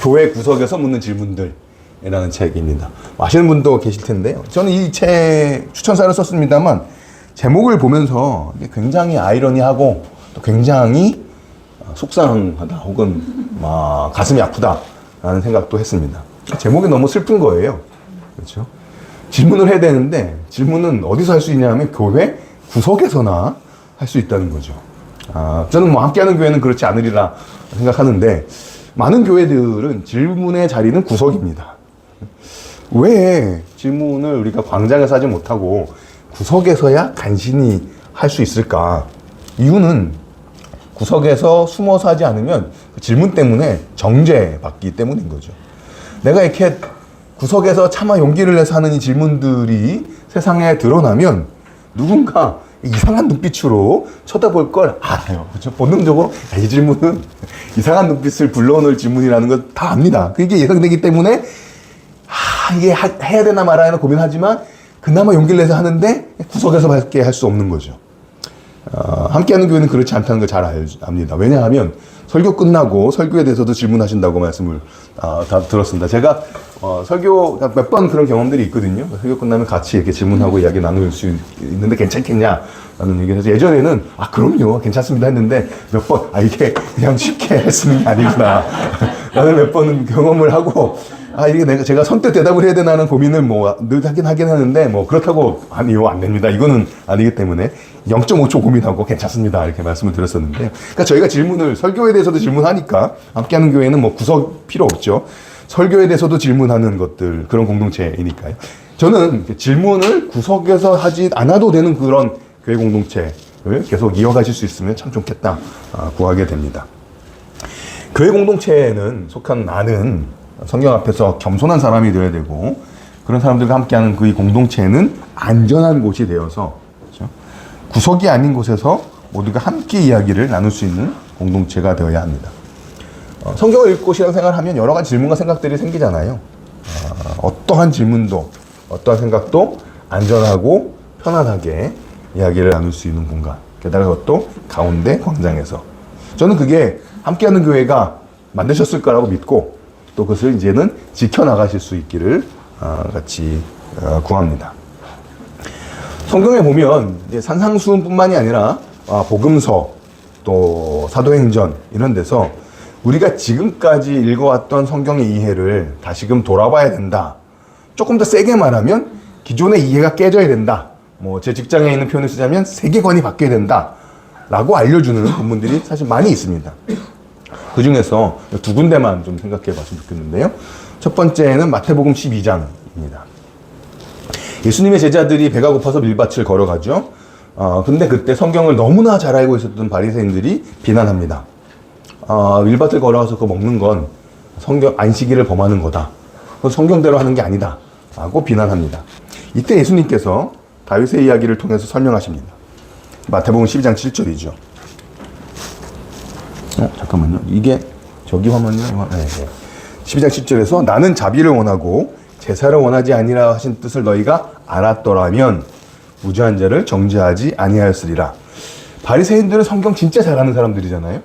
교회 구석에서 묻는 질문들이라는 책입니다. 아시는 분도 계실 텐데요. 저는 이 책 추천사를 썼습니다만, 제목을 보면서 굉장히 아이러니하고 또 굉장히 속상하다 혹은 가슴이 아프다라는 생각도 했습니다. 제목이 너무 슬픈 거예요. 그렇죠? 질문을 해야 되는데, 질문은 어디서 할 수 있냐면 교회 구석에서나 할 수 있다는 거죠. 저는 함께하는 교회는 그렇지 않으리라 생각하는데, 많은 교회들은 질문의 자리는 구석입니다. 왜 질문을 우리가 광장에서 하지 못하고 구석에서야 간신히 할 수 있을까? 이유는 구석에서 숨어서 하지 않으면 그 질문 때문에 정죄받기 때문인 거죠. 내가 이렇게 구석에서 차마 용기를 내서 하는 이 질문들이 세상에 드러나면 누군가 이상한 눈빛으로 쳐다볼 걸 알아요. 그렇죠? 본능적으로 이 질문은 이상한 눈빛을 불러오는 질문이라는 걸 다 압니다. 그게 예상되기 때문에 이게 해야 되나 말아야 하나 고민하지만 그나마 용기를 내서 하는데 구석에서밖에 할 수 없는 거죠. 함께하는 교회는 그렇지 않다는 걸 잘 압니다. 왜냐하면 설교 끝나고 설교에 대해서도 질문하신다고 말씀을 다 들었습니다. 제가 설교 몇 번 그런 경험들이 있거든요. 설교 끝나면 같이 이렇게 질문하고 이야기 나눌 수 있는데 괜찮겠냐 라는 얘기를 해서, 예전에는 그럼요 괜찮습니다 했는데 몇 번 이게 그냥 쉽게 할 수 있는 게 아니구나 라는 몇 번 경험을 하고, 이게 제가 선뜻 대답을 해야 되나 하는 고민을 늘 하긴 하는데, 그렇다고 아니요 안 됩니다 이거는 아니기 때문에 0.5초 고민하고 괜찮습니다 이렇게 말씀을 드렸었는데요. 그러니까 저희가 질문을, 설교에 대해서도 질문하니까 함께하는 교회는 구석 필요 없죠. 설교에 대해서도 질문하는 것들, 그런 공동체이니까요. 저는 이렇게 질문을 구석에서 하지 않아도 되는 그런 교회 공동체를 계속 이어가실 수 있으면 참 좋겠다 구하게 됩니다. 교회 공동체에는 속한 나는 성경 앞에서 겸손한 사람이 되어야 되고, 그런 사람들과 함께하는 그 공동체는 안전한 곳이 되어서, 그렇죠? 구석이 아닌 곳에서 모두가 함께 이야기를 나눌 수 있는 공동체가 되어야 합니다. 성경을 읽고 신앙생활을 하면 여러 가지 질문과 생각들이 생기잖아요. 어떠한 질문도 어떠한 생각도 안전하고 편안하게 이야기를 나눌 수 있는 공간, 게다가 그것도 가운데 광장에서. 저는 그게 함께하는 교회가 만드셨을 거라고 믿고, 또 그것을 이제는 지켜나가실 수 있기를 같이 구합니다. 성경에 보면 이제 산상수훈뿐만이 아니라 복음서, 또 사도행전 이런 데서 우리가 지금까지 읽어왔던 성경의 이해를 다시금 돌아봐야 된다. 조금 더 세게 말하면 기존의 이해가 깨져야 된다. 뭐 제 직장에 있는 표현을 쓰자면 세계관이 바뀌어야 된다 라고 알려주는 본문들이 사실 많이 있습니다. 그 중에서 두 군데만 좀 생각해 봤으면 좋겠는데요. 첫 번째는 마태복음 12장입니다. 예수님의 제자들이 배가 고파서 밀밭을 걸어가죠. 근데 그때 성경을 너무나 잘 알고 있었던 바리새인들이 비난합니다. 밀밭을 걸어가서 그거 먹는 건 성경 안식일을 범하는 거다. 그건 성경대로 하는 게 아니다. 라고 비난합니다. 이때 예수님께서 다윗의 이야기를 통해서 설명하십니다. 마태복음 12장 7절이죠. 잠깐만요. 이게 저기 화면이요? 네. 12장 7절에서 나는 자비를 원하고 제사를 원하지 아니라 하신 뜻을 너희가 알았더라면 무죄한 자를 정죄하지 아니하였으리라. 바리새인들은 성경 진짜 잘하는 사람들이잖아요.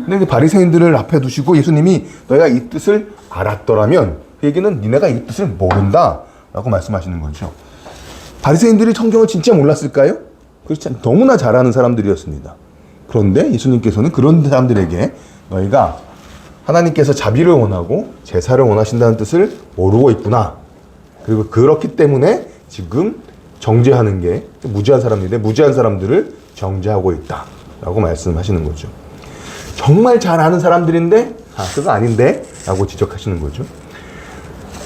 근데 그 바리새인들을 앞에 두시고 예수님이 너희가 이 뜻을 알았더라면, 그 얘기는 니네가 이 뜻을 모른다 라고 말씀하시는 거죠. 바리새인들이 성경을 진짜 몰랐을까요? 그렇지 않아요. 너무나 잘하는 사람들이었습니다. 그런데 예수님께서는 그런 사람들에게 너희가 하나님께서 자비를 원하고 제사를 원하신다는 뜻을 모르고 있구나. 그리고 그렇기 때문에 지금 정죄하는 게 무죄한 사람인데 무죄한 사람들을 정죄하고 있다 라고 말씀하시는 거죠. 정말 잘 아는 사람들인데 그거 아닌데 라고 지적하시는 거죠.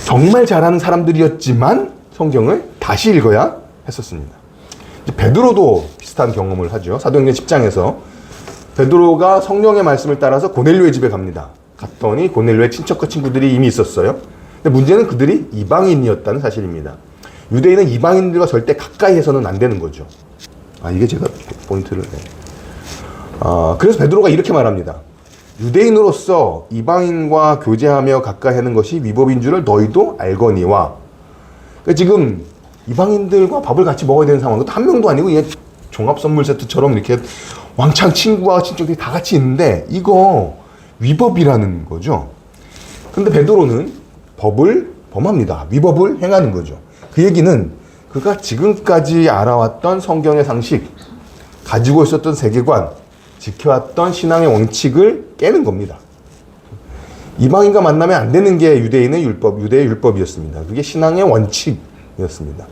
정말 잘하는 사람들이었지만 성경을 다시 읽어야 했었습니다. 베드로도 비슷한 경험을 하죠. 사도행전 10장에서 베드로가 성령의 말씀을 따라서 고넬료의 집에 갑니다. 갔더니 고넬료의 친척과 친구들이 이미 있었어요. 근데 문제는 그들이 이방인이었다는 사실입니다. 유대인은 이방인들과 절대 가까이 해서는 안 되는 거죠. 이게 제가 포인트를. 그래서 베드로가 이렇게 말합니다. 유대인으로서 이방인과 교제하며 가까이 하는 것이 위법인 줄을 너희도 알거니와. 그러니까 지금 이방인들과 밥을 같이 먹어야 되는 상황, 한 명도 아니고 그냥 종합 선물 세트처럼 이렇게 왕창 친구와 친척들이 다 같이 있는데 이거 위법이라는 거죠. 근데 베드로는 법을 범합니다. 위법을 행하는 거죠. 그 얘기는 그가 지금까지 알아왔던 성경의 상식, 가지고 있었던 세계관, 지켜왔던 신앙의 원칙을 깨는 겁니다. 이방인과 만나면 안 되는 게 유대인의 율법, 유대의 율법이었습니다. 그게 신앙의 원칙이었습니다.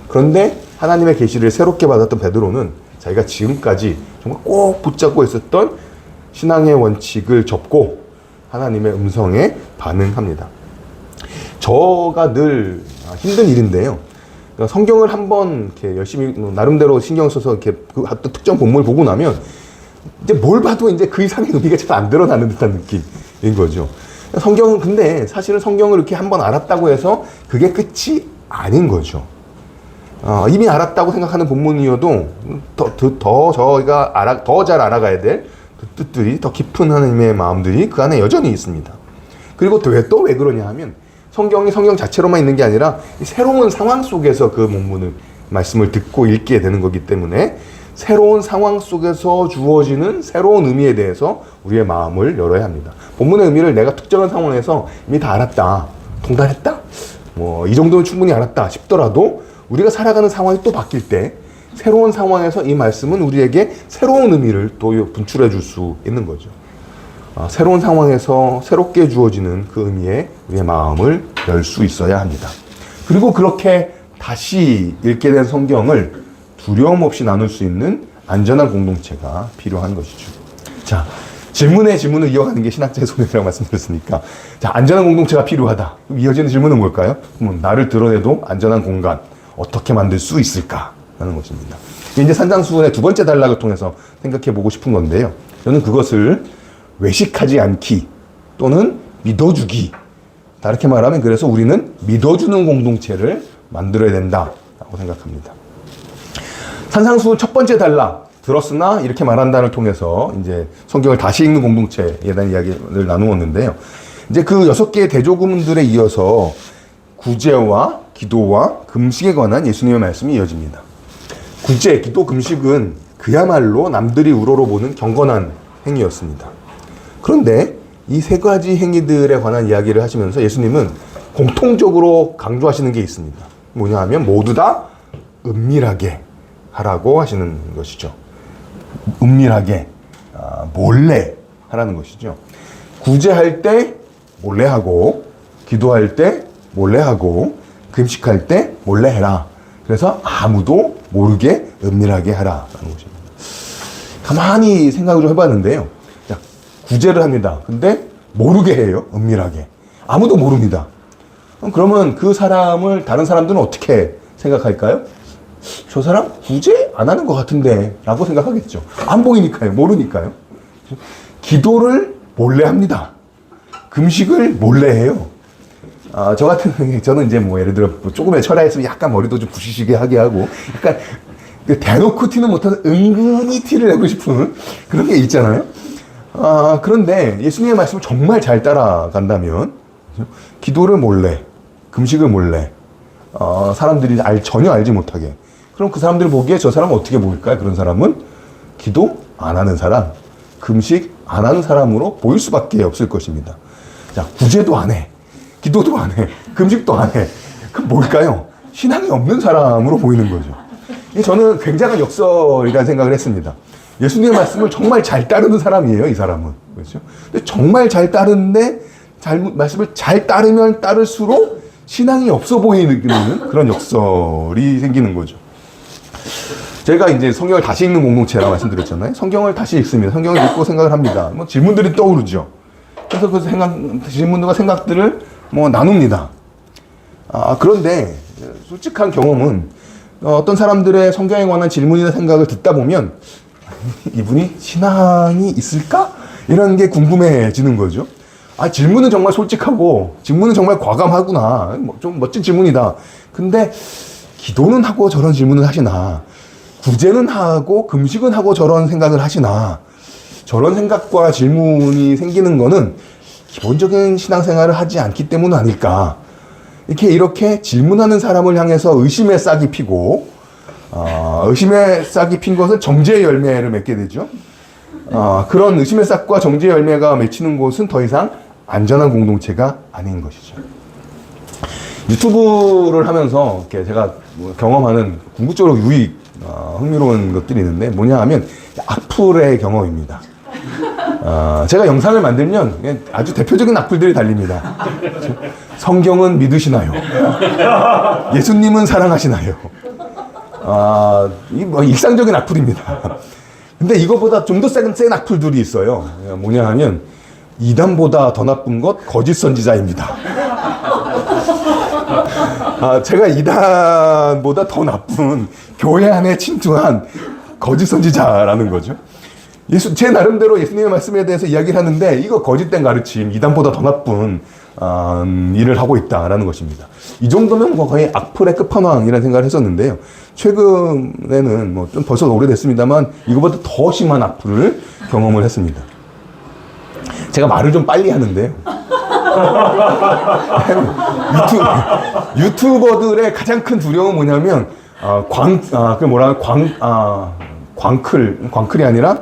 그런데 하나님의 계시를 새롭게 받았던 베드로는 자기가 지금까지 정말 꼭 붙잡고 있었던 신앙의 원칙을 접고 하나님의 음성에 반응합니다. 저가 늘 힘든 일인데요. 그러니까 성경을 한번 이렇게 열심히 나름대로 신경 써서 이렇게 그 특정 본문을 보고 나면 이제 뭘 봐도 이제 그 이상의 의미가 잘 안 드러나는 듯한 느낌인 거죠. 성경은 근데 사실은 성경을 이렇게 한번 알았다고 해서 그게 끝이 아닌 거죠. 이미 알았다고 생각하는 본문이어도 저희가 더 잘 알아가야 될 그 뜻들이, 더 깊은 하나님의 마음들이 그 안에 여전히 있습니다. 그리고 왜 그러냐 하면 성경이 성경 자체로만 있는 게 아니라 새로운 상황 속에서 그 말씀을 듣고 읽게 되는 거기 때문에 새로운 상황 속에서 주어지는 새로운 의미에 대해서 우리의 마음을 열어야 합니다. 본문의 의미를 내가 특정한 상황에서 이미 다 알았다, 통달했다, 이 정도는 충분히 알았다 싶더라도 우리가 살아가는 상황이 또 바뀔 때 새로운 상황에서 이 말씀은 우리에게 새로운 의미를 또 분출해 줄 수 있는 거죠. 새로운 상황에서 새롭게 주어지는 그 의미에 우리의 마음을 열 수 있어야 합니다. 그리고 그렇게 다시 읽게 된 성경을 두려움 없이 나눌 수 있는 안전한 공동체가 필요한 것이죠. 자, 질문에 질문을 이어가는 게 신학자의 소명이라고 말씀드렸으니까. 자, 안전한 공동체가 필요하다. 그럼 이어지는 질문은 뭘까요? 나를 드러내도 안전한 공간, 어떻게 만들 수 있을까? 라는 것입니다. 이제 산상수훈의 두 번째 단락을 통해서 생각해 보고 싶은 건데요. 저는 그것을 외식하지 않기 또는 믿어주기. 다르게 말하면 그래서 우리는 믿어주는 공동체를 만들어야 된다라고 생각합니다. 산상수훈 첫 번째 단락, 들었으나 이렇게 말한다를 통해서 이제 성경을 다시 읽는 공동체에 대한 이야기를 나누었는데요. 이제 그 6개의 대조문들에 이어서 구제와 기도와 금식에 관한 예수님의 말씀이 이어집니다. 구제, 기도, 금식은 그야말로 남들이 우러러보는 경건한 행위였습니다. 그런데 이 세 가지 행위들에 관한 이야기를 하시면서 예수님은 공통적으로 강조하시는 게 있습니다. 뭐냐 하면 모두 다 은밀하게 하라고 하시는 것이죠. 은밀하게, 몰래 하라는 것이죠. 구제할 때 몰래 하고, 기도할 때 몰래 하고, 금식할 때 몰래 해라. 그래서 아무도 모르게 은밀하게 하라라는 것입니다. 가만히 생각을 좀 해봤는데요. 자, 구제를 합니다. 근데 모르게 해요. 은밀하게. 아무도 모릅니다. 그러면 그 사람을 다른 사람들은 어떻게 생각할까요? 저 사람 구제 안 하는 것 같은데 라고 생각하겠죠. 안 보이니까요. 모르니까요. 기도를 몰래 합니다. 금식을 몰래 해요. 저 같은 경우에 저는 이제 뭐 예를 들어 조금의 철야에 있으면 약간 머리도 좀 부시시게 하게 하고 약간 대놓고 티는 못해서 은근히 티를 내고 싶은 그런 게 있잖아요. 그런데 예수님의 말씀을 정말 잘 따라간다면 기도를 몰래, 금식을 몰래, 사람들이 전혀 알지 못하게. 그럼 그 사람들 보기에 저 사람은 어떻게 보일까요? 그런 사람은 기도 안 하는 사람, 금식 안 하는 사람으로 보일 수밖에 없을 것입니다. 자, 구제도 안 해. 기도도 안 해. 금식도 안 해. 그럼 뭘까요? 신앙이 없는 사람으로 보이는 거죠. 저는 굉장한 역설이라는 생각을 했습니다. 예수님의 말씀을 정말 잘 따르는 사람이에요, 이 사람은. 그렇죠? 근데 정말 잘 따르는데, 말씀을 잘 따르면 따를수록 신앙이 없어 보이는 그런 역설이 생기는 거죠. 제가 이제 성경을 다시 읽는 공동체라고 말씀드렸잖아요. 성경을 다시 읽습니다. 성경을 읽고 생각을 합니다. 뭐 질문들이 떠오르죠. 그래서 그 질문들과 생각들을 뭐 나눕니다. 그런데 솔직한 경험은 어떤 사람들의 성경에 관한 질문이나 생각을 듣다 보면 이분이 신앙이 있을까? 이런 게 궁금해지는 거죠. 질문은 정말 솔직하고 질문은 정말 과감하구나. 좀 멋진 질문이다. 근데 기도는 하고 저런 질문을 하시나, 구제는 하고 금식은 하고 저런 생각을 하시나, 저런 생각과 질문이 생기는 거는 기본적인 신앙생활을 하지 않기 때문 아닐까. 이렇게 질문하는 사람을 향해서 의심의 싹이 피고, 의심의 싹이 핀 것은 정죄의 열매를 맺게 되죠. 그런 의심의 싹과 정죄의 열매가 맺히는 곳은 더 이상 안전한 공동체가 아닌 것이죠. 유튜브를 하면서 이렇게 제가 경험하는 궁극적으로 흥미로운 것들이 있는데 뭐냐 하면 악플의 경험입니다. 제가 영상을 만들면 아주 대표적인 악플들이 달립니다. 성경은 믿으시나요? 예수님은 사랑하시나요? 뭐 일상적인 악플입니다. 근데 이거보다 좀 더 센 악플들이 있어요. 뭐냐 하면 이단보다 더 나쁜 것 거짓 선지자입니다. 제가 이단보다 더 나쁜 교회 안에 침투한 거짓 선지자라는 거죠. 제 나름대로 예수님의 말씀에 대해서 이야기를 하는데 이거 거짓된 가르침, 이단보다 더 나쁜 일을 하고 있다라는 것입니다. 이 정도면 뭐 거의 악플의 끝판왕이라는 생각을 했었는데요. 최근에는 뭐 좀 벌써 오래됐습니다만 이거보다 더 심한 악플을 경험을 했습니다. 제가 말을 좀 빨리 하는데요. 유튜버들의 가장 큰 두려움은 뭐냐면 광클이 아니라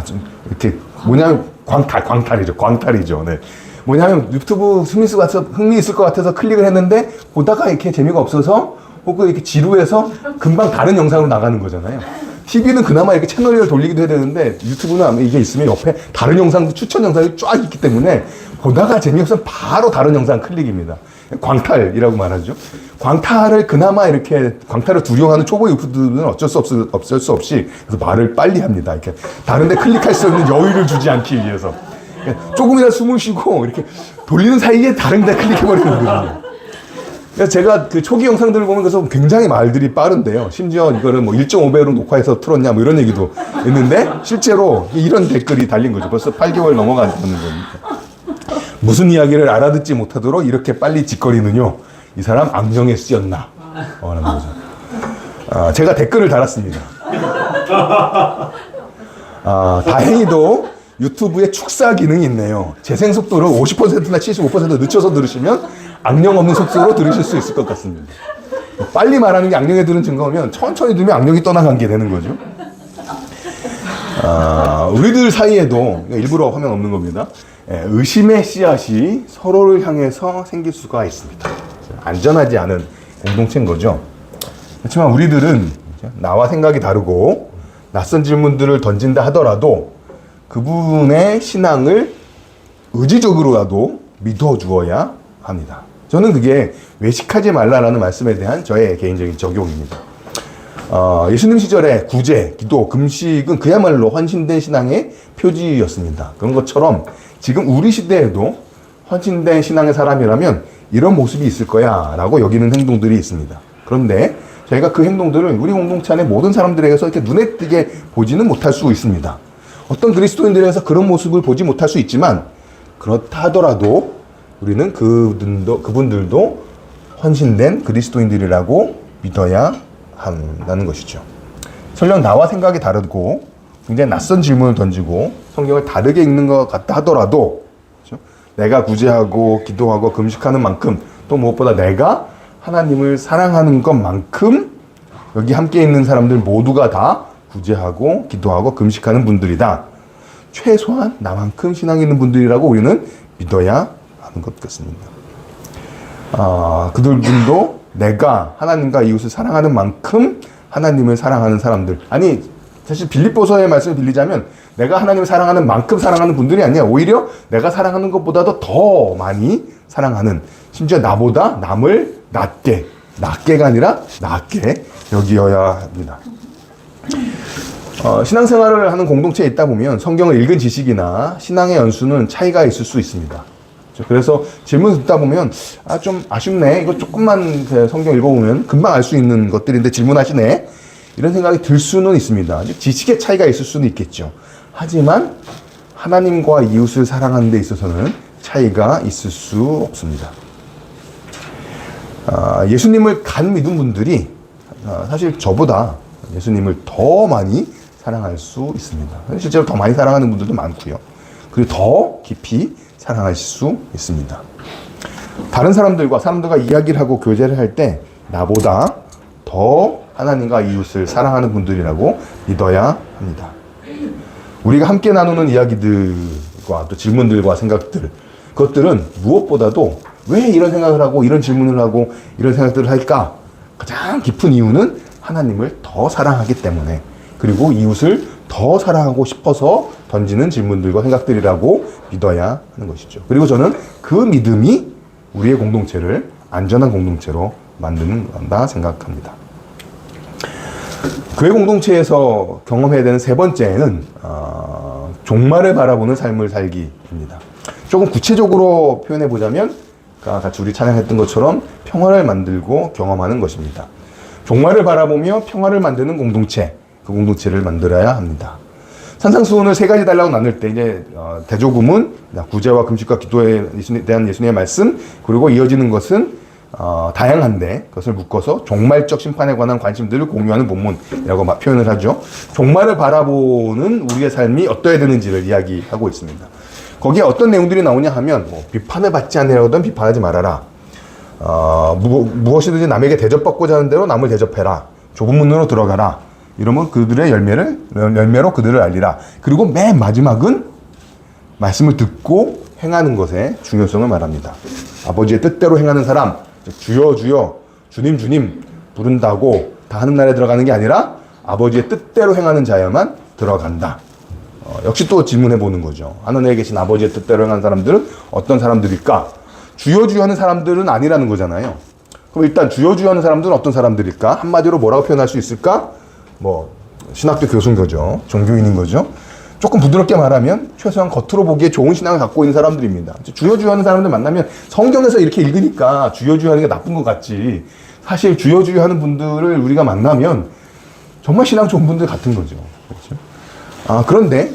좀 이렇게 뭐냐면 광탈이죠. 네. 뭐냐면 유튜브 흥미 있을 것 같아서 클릭을 했는데 보다가 이렇게 재미가 없어서 혹은 이렇게 지루해서 금방 다른 영상으로 나가는 거잖아요. TV는 그나마 이렇게 채널을 돌리기도 해야 되는데 유튜브는 이게 있으면 옆에 다른 영상, 추천 영상이 쫙 있기 때문에 보다가 재미없으면 바로 다른 영상 클릭입니다. 광탈이라고 말하죠. 광탈을 그나마 이렇게 광탈을 두려워하는 초보 유튜브들은 어쩔 수 없이 그래서 말을 빨리 합니다. 이렇게 다른데 클릭할 수 있는 여유를 주지 않기 위해서 조금이라도 숨을 쉬고 이렇게 돌리는 사이에 다른데 클릭해버리는 거거든요. 그래서 제가 그 초기 영상들을 보면 그래서 굉장히 말들이 빠른데요. 심지어 이거를 뭐 1.5배로 녹화해서 틀었냐 뭐 이런 얘기도 있는데 실제로 이런 댓글이 달린 거죠. 벌써 8개월 넘어가는 겁니다. 무슨 이야기를 알아듣지 못하도록 이렇게 빨리 짓거리느뇨. 이 사람 악령에 쓰였나? 라는 거죠. 제가 댓글을 달았습니다. 다행히도 유튜브에 축사 기능이 있네요. 재생 속도를 50%나 75% 늦춰서 들으시면 악령 없는 속도로 들으실 수 있을 것 같습니다. 빨리 말하는 게 악령에 들은 증거면 천천히 들으면 악령이 떠나간 게 되는 거죠. 우리들 사이에도 일부러 화면 없는 겁니다. 의심의 씨앗이 서로를 향해서 생길 수가 있습니다. 안전하지 않은 공동체인 거죠. 그렇지만 우리들은 나와 생각이 다르고 낯선 질문들을 던진다 하더라도 그분의 신앙을 의지적으로라도 믿어주어야 합니다. 저는 그게 외식하지 말라라는 말씀에 대한 저의 개인적인 적용입니다. 예수님 시절에 구제, 기도, 금식은 그야말로 헌신된 신앙의 표지였습니다. 그런 것처럼 지금 우리 시대에도 헌신된 신앙의 사람이라면 이런 모습이 있을 거야 라고 여기는 행동들이 있습니다. 그런데 저희가 그 행동들을 우리 공동체 안에 모든 사람들에게서 이렇게 눈에 띄게 보지는 못할 수 있습니다. 어떤 그리스도인들에게서 그런 모습을 보지 못할 수 있지만 그렇다 하더라도 우리는 그분들도 헌신된 그리스도인들이라고 믿어야 한다는 것이죠. 설령 나와 생각이 다르고 굉장히 낯선 질문을 던지고 성경을 다르게 읽는 것 같다 하더라도 그렇죠? 내가 구제하고 기도하고 금식하는 만큼 또 무엇보다 내가 하나님을 사랑하는 것만큼 여기 함께 있는 사람들 모두가 다 구제하고 기도하고 금식하는 분들이다. 최소한 나만큼 신앙이 있는 분들이라고 우리는 믿어야 하는 것 같습니다. 그들도 내가 하나님과 이웃을 사랑하는 만큼 하나님을 사랑하는 사람들. 아니 사실 빌립보서의 말씀을 빌리자면 내가 하나님을 사랑하는 만큼 사랑하는 분들이 아니야. 오히려 내가 사랑하는 것보다도 더 많이 사랑하는, 심지어 나보다 남을 낮게가 아니라 낮게 여기어야 합니다. 신앙생활을 하는 공동체에 있다 보면 성경을 읽은 지식이나 신앙의 연수는 차이가 있을 수 있습니다. 그래서 질문 듣다 보면 좀 아쉽네, 이거 조금만 성경 읽어보면 금방 알 수 있는 것들인데 질문하시네, 이런 생각이 들 수는 있습니다. 지식의 차이가 있을 수는 있겠죠. 하지만 하나님과 이웃을 사랑하는 데 있어서는 차이가 있을 수 없습니다. 예수님을 간 믿은 분들이 사실 저보다 예수님을 더 많이 사랑할 수 있습니다. 실제로 더 많이 사랑하는 분들도 많고요. 그리고 더 깊이 사랑하실 수 있습니다. 다른 사람들과 이야기를 하고 교제를 할 때 나보다 더 하나님과 이웃을 사랑하는 분들이라고 믿어야 합니다. 우리가 함께 나누는 이야기들과 또 질문들과 생각들, 그것들은 무엇보다도 왜 이런 생각을 하고 이런 질문을 하고 이런 생각들을 할까? 가장 깊은 이유는 하나님을 더 사랑하기 때문에, 그리고 이웃을 더 사랑하고 싶어서 던지는 질문들과 생각들이라고 믿어야 하는 것이죠. 그리고 저는 그 믿음이 우리의 공동체를 안전한 공동체로 만드는 건다 생각합니다. 교회 공동체에서 경험해야 되는 세 번째는 종말을 바라보는 삶을 살기입니다. 조금 구체적으로 표현해 보자면 같이 우리 찬양했던 것처럼 평화를 만들고 경험하는 것입니다. 종말을 바라보며 평화를 만드는 공동체, 그 공동체를 만들어야 합니다. 산상수훈을 세 가지 달라고 나눌 때 이제 대조금은 구제와 금식과 기도에 대한 예수님의 말씀, 그리고 이어지는 것은 다양한데 그것을 묶어서 종말적 심판에 관한 관심들을 공유하는 본문이라고 표현을 하죠. 종말을 바라보는 우리의 삶이 어떠해야 되는지를 이야기하고 있습니다. 거기에 어떤 내용들이 나오냐 하면 비판을 받지 않으려거든 비판하지 말아라. 무엇이든지 남에게 대접받고자 하는 대로 남을 대접해라. 좁은 문으로 들어가라. 이러면 그들의 열매로 그들을 알리라. 그리고 맨 마지막은 말씀을 듣고 행하는 것의 중요성을 말합니다. 아버지의 뜻대로 행하는 사람, 주여 주여 주님 주님 부른다고 다 하는 날에 들어가는 게 아니라 아버지의 뜻대로 행하는 자여만 들어간다. 역시 또 질문해 보는 거죠. 하늘에 계신 아버지의 뜻대로 행하는 사람들은 어떤 사람들일까? 주여주여하는 사람들은 아니라는 거잖아요. 그럼 일단 주여주여하는 사람들은 어떤 사람들일까? 한마디로 뭐라고 표현할 수 있을까? 뭐 신학교 교수인 거죠. 종교인인 거죠. 조금 부드럽게 말하면 최소한 겉으로 보기에 좋은 신앙을 갖고 있는 사람들입니다. 주여주여하는 사람들 만나면 성경에서 이렇게 읽으니까 주여주여하는 게 나쁜 것 같지. 사실 주여주여하는 분들을 우리가 만나면 정말 신앙 좋은 분들 같은 거죠. 그렇죠? 그런데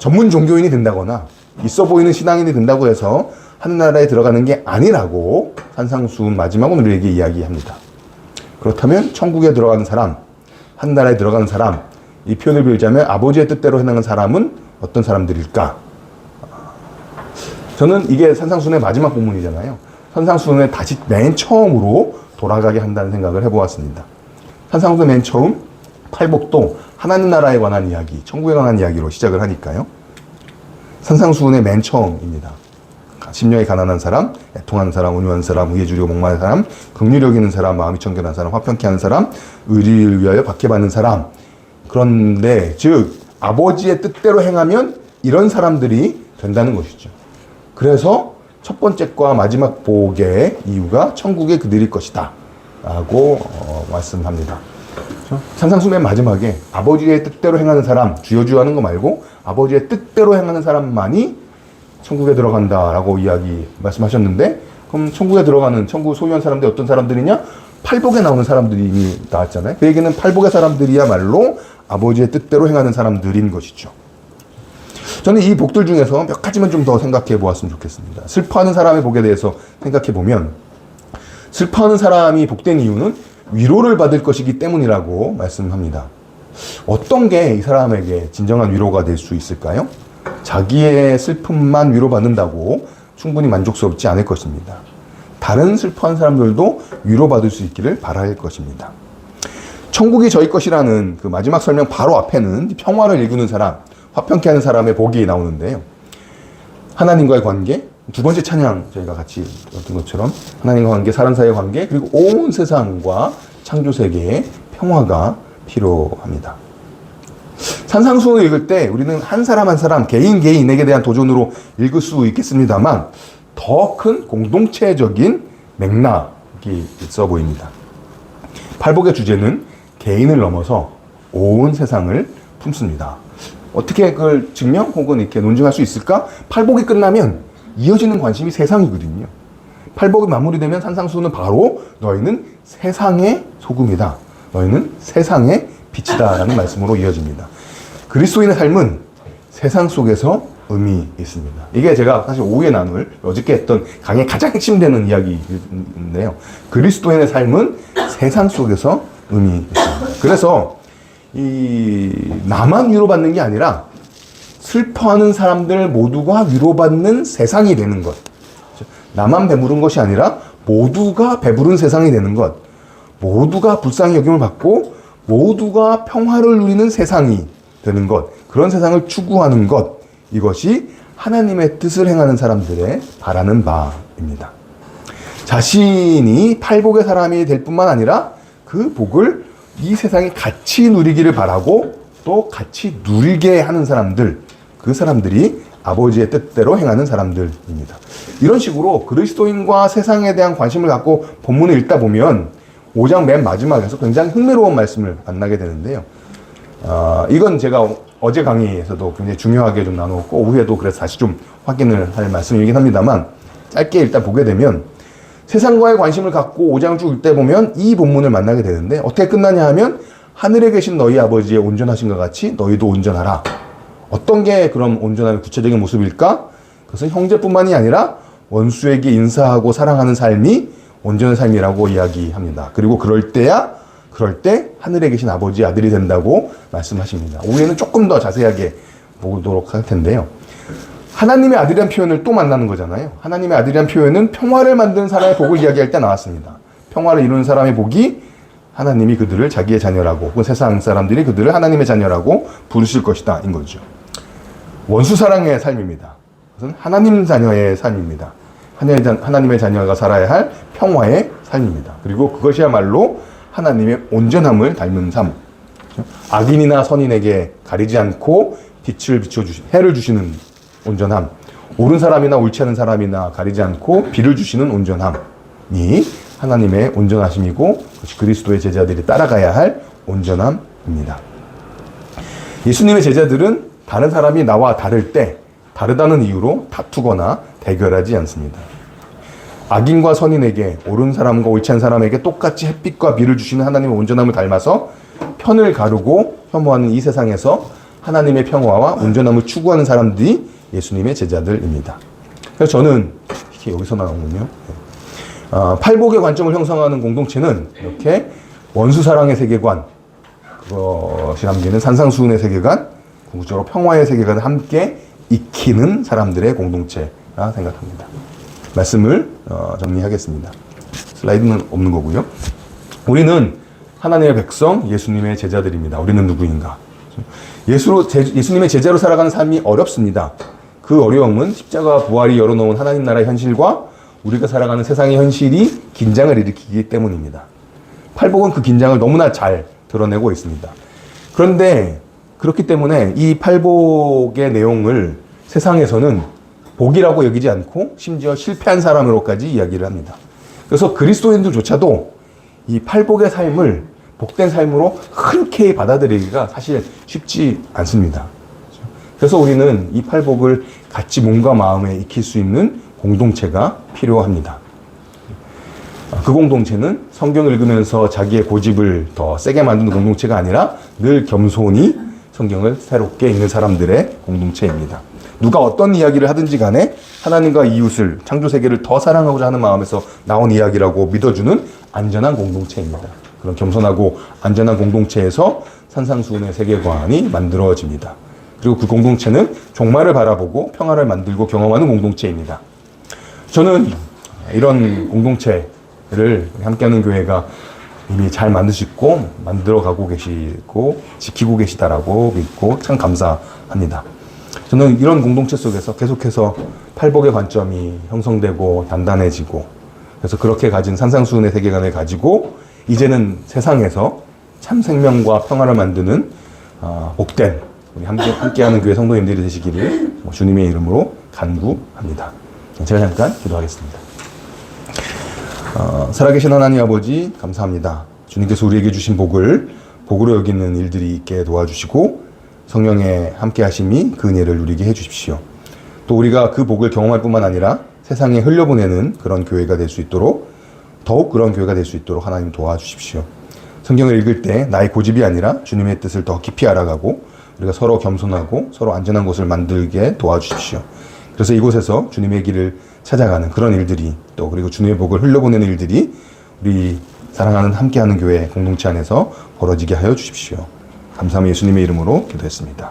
전문 종교인이 된다거나 있어 보이는 신앙인이 된다고 해서 하늘나라에 들어가는 게 아니라고 산상수훈 마지막은 우리에게 이야기합니다. 그렇다면 천국에 들어가는 사람, 하늘나라에 들어가는 사람, 이 표현을 빌자면 아버지의 뜻대로 행하는 사람은 어떤 사람들일까? 저는 이게 산상수훈의 마지막 본문이잖아요. 산상수훈에 다시 맨 처음으로 돌아가게 한다는 생각을 해보았습니다. 산상수훈 맨 처음 팔복도 하나님 나라에 관한 이야기, 천국에 관한 이야기로 시작을 하니까요. 산상수훈의 맨 처음입니다. 심령이 가난한 사람, 애통하는 사람, 온유한 사람, 의에 주려고 목마른 사람, 긍휼력 있는 사람, 마음이 청결한 사람, 화평케 하는 사람, 의리를 위하여 박해받는 사람. 그런데 즉 아버지의 뜻대로 행하면 이런 사람들이 된다는 것이죠. 그래서 첫 번째과 마지막 복의 이유가 천국에 그들일 것이다 라고 말씀합니다. 산상수훈 맨 마지막에 아버지의 뜻대로 행하는 사람, 주여주여하는 거 말고 아버지의 뜻대로 행하는 사람만이 천국에 들어간다라고 말씀하셨는데, 그럼 천국에 들어가는 천국 소유한 사람들이 어떤 사람들이냐? 팔복에 나오는 사람들이 이미 나왔잖아요. 그 얘기는 팔복의 사람들이야말로 아버지의 뜻대로 행하는 사람들인 것이죠. 저는 이 복들 중에서 몇 가지만 좀 더 생각해 보았으면 좋겠습니다. 슬퍼하는 사람의 복에 대해서 생각해 보면, 슬퍼하는 사람이 복된 이유는 위로를 받을 것이기 때문이라고 말씀합니다. 어떤 게 이 사람에게 진정한 위로가 될 수 있을까요? 자기의 슬픔만 위로받는다고 충분히 만족스럽지 않을 것입니다. 다른 슬퍼한 사람들도 위로받을 수 있기를 바랄 것입니다. 천국이 저희 것이라는 그 마지막 설명 바로 앞에는 평화를 일구는 사람, 화평케 하는 사람의 복이 나오는데요. 하나님과의 관계, 두 번째 찬양 저희가 같이 들었던 것처럼 하나님과 관계, 사람 사이의 관계, 그리고 온 세상과 창조 세계의 평화가 필요합니다. 산상수훈을 읽을 때 우리는 한 사람 한 사람, 개인에게 대한 도전으로 읽을 수 있겠습니다만 더 큰 공동체적인 맥락이 있어 보입니다. 팔복의 주제는 개인을 넘어서 온 세상을 품습니다. 어떻게 그걸 증명 혹은 이렇게 논증할 수 있을까? 팔복이 끝나면 이어지는 관심이 세상이거든요. 팔복이 마무리되면 산상수훈은 바로 너희는 세상의 소금이다. 너희는 세상의 빛이다 라는 말씀으로 이어집니다. 그리스도인의 삶은 세상 속에서 의미 있습니다. 이게 제가 사실 오후에 나눌 어저께 했던 강의 가장 핵심되는 이야기인데요. 그리스도인의 삶은 세상 속에서 의미 있습니다. 그래서 나만 위로받는 게 아니라 슬퍼하는 사람들 모두가 위로받는 세상이 되는 것. 나만 배부른 것이 아니라 모두가 배부른 세상이 되는 것. 모두가 불쌍히 여김을 받고 모두가 평화를 누리는 세상이 되는 것. 그런 세상을 추구하는 것. 이것이 하나님의 뜻을 행하는 사람들의 바라는 바입니다. 자신이 팔복의 사람이 될 뿐만 아니라 그 복을 이 세상에 같이 누리기를 바라고 또 같이 누리게 하는 사람들, 그 사람들이 아버지의 뜻대로 행하는 사람들입니다. 이런 식으로 그리스도인과 세상에 대한 관심을 갖고 본문을 읽다 보면 5장 맨 마지막에서 굉장히 흥미로운 말씀을 만나게 되는데요. 이건 제가 어제 강의에서도 굉장히 중요하게 좀 나누었고 오후에도 그래서 다시 좀 확인을 할 말씀이긴 합니다만 짧게 일단 보게 되면 세상과의 관심을 갖고 5장 쭉 읽다 보면 이 본문을 만나게 되는데 어떻게 끝나냐 하면 하늘에 계신 너희 아버지의 온전하신 것 같이 너희도 온전하라. 어떤 게 그럼 온전함의 구체적인 모습일까? 그것은 형제뿐만이 아니라 원수에게 인사하고 사랑하는 삶이 온전한 삶이라고 이야기합니다. 그리고 그럴 때 하늘에 계신 아버지의 아들이 된다고 말씀하십니다. 오후에는 조금 더 자세하게 보도록 할 텐데요. 하나님의 아들이란 표현을 또 만나는 거잖아요. 하나님의 아들이란 표현은 평화를 만드는 사람의 복을 이야기할 때 나왔습니다. 평화를 이루는 사람의 복이 하나님이 그들을 자기의 자녀라고 혹은 세상 사람들이 그들을 하나님의 자녀라고 부르실 것이다 인 거죠. 원수 사랑의 삶입니다. 그것은 하나님 자녀의 삶입니다. 하나님의 자녀가 살아야 할 평화의 삶입니다. 그리고 그것이야말로 하나님의 온전함을 닮은 삶. 악인이나 선인에게 가리지 않고 빛을 비춰주신, 해를 주시는 온전함. 옳은 사람이나 옳지 않은 사람이나 가리지 않고 비를 주시는 온전함이 하나님의 온전하심이고 그리스도의 제자들이 따라가야 할 온전함입니다. 예수님의 제자들은 다른 사람이 나와 다를 때 다르다는 이유로 다투거나 대결하지 않습니다. 악인과 선인에게, 옳은 사람과 옳지 않은 사람에게 똑같이 햇빛과 비를 주시는 하나님의 온전함을 닮아서 편을 가르고 혐오하는 이 세상에서 하나님의 평화와 온전함을 추구하는 사람들이 예수님의 제자들입니다. 그래서 저는 이게 여기서 나오군요. 팔복의 관점을 형성하는 공동체는 이렇게 원수 사랑의 세계관, 그것이 담기는 산상수훈의 세계관, 궁극적으로 평화의 세계관을 함께 익히는 사람들의 공동체라 생각합니다. 말씀을 정리하겠습니다. 슬라이드는 없는 거고요. 우리는 하나님의 백성, 예수님의 제자들입니다. 우리는 누구인가? 예수님의 제자로 살아가는 삶이 어렵습니다. 그 어려움은 십자가 부활이 열어놓은 하나님 나라의 현실과 우리가 살아가는 세상의 현실이 긴장을 일으키기 때문입니다. 팔복은 그 긴장을 너무나 잘 드러내고 있습니다. 그런데 그렇기 때문에 이 팔복의 내용을 세상에서는 복이라고 여기지 않고 심지어 실패한 사람으로까지 이야기를 합니다. 그래서 그리스도인들조차도 이 팔복의 삶을 복된 삶으로 흔쾌히 받아들이기가 사실 쉽지 않습니다. 그래서 우리는 이 팔복을 같이 몸과 마음에 익힐 수 있는 공동체가 필요합니다. 그 공동체는 성경을 읽으면서 자기의 고집을 더 세게 만드는 공동체가 아니라 늘 겸손히 성경을 새롭게 읽는 사람들의 공동체입니다. 누가 어떤 이야기를 하든지 간에 하나님과 이웃을, 창조 세계를 더 사랑하고자 하는 마음에서 나온 이야기라고 믿어주는 안전한 공동체입니다. 그런 겸손하고 안전한 공동체에서 산상수훈의 세계관이 만들어집니다. 그리고 그 공동체는 종말을 바라보고 평화를 만들고 경험하는 공동체입니다. 저는 이런 공동체를 함께하는 교회가 이미 잘 만드시고 만들어가고 계시고 지키고 계시다라고 믿고 참 감사합니다. 저는 이런 공동체 속에서 계속해서 팔복의 관점이 형성되고 단단해지고, 그래서 그렇게 가진 산상수훈의 세계관을 가지고 이제는 세상에서 참 생명과 평화를 만드는 복된 우리 함께하는 교회 성도님들이 되시기를 주님의 이름으로 간구합니다. 제가 잠깐 기도하겠습니다. 살아계신 하나님 아버지 감사합니다. 주님께서 우리에게 주신 복을 복으로 여기는 일들이 있게 도와주시고 성령의 함께하심이 그 은혜를 누리게 해주십시오. 또 우리가 그 복을 경험할 뿐만 아니라 세상에 흘려보내는 그런 교회가 될 수 있도록, 더욱 그런 교회가 될 수 있도록 하나님 도와주십시오. 성경을 읽을 때 나의 고집이 아니라 주님의 뜻을 더 깊이 알아가고 우리가 서로 겸손하고 서로 안전한 곳을 만들게 도와주십시오. 그래서 이곳에서 주님의 길을 찾아가는 그런 일들이, 또 그리고 주님의 복을 흘려보내는 일들이 우리 사랑하는 함께하는 교회 공동체 안에서 벌어지게 하여 주십시오. 감사함을 예수님의 이름으로 기도했습니다.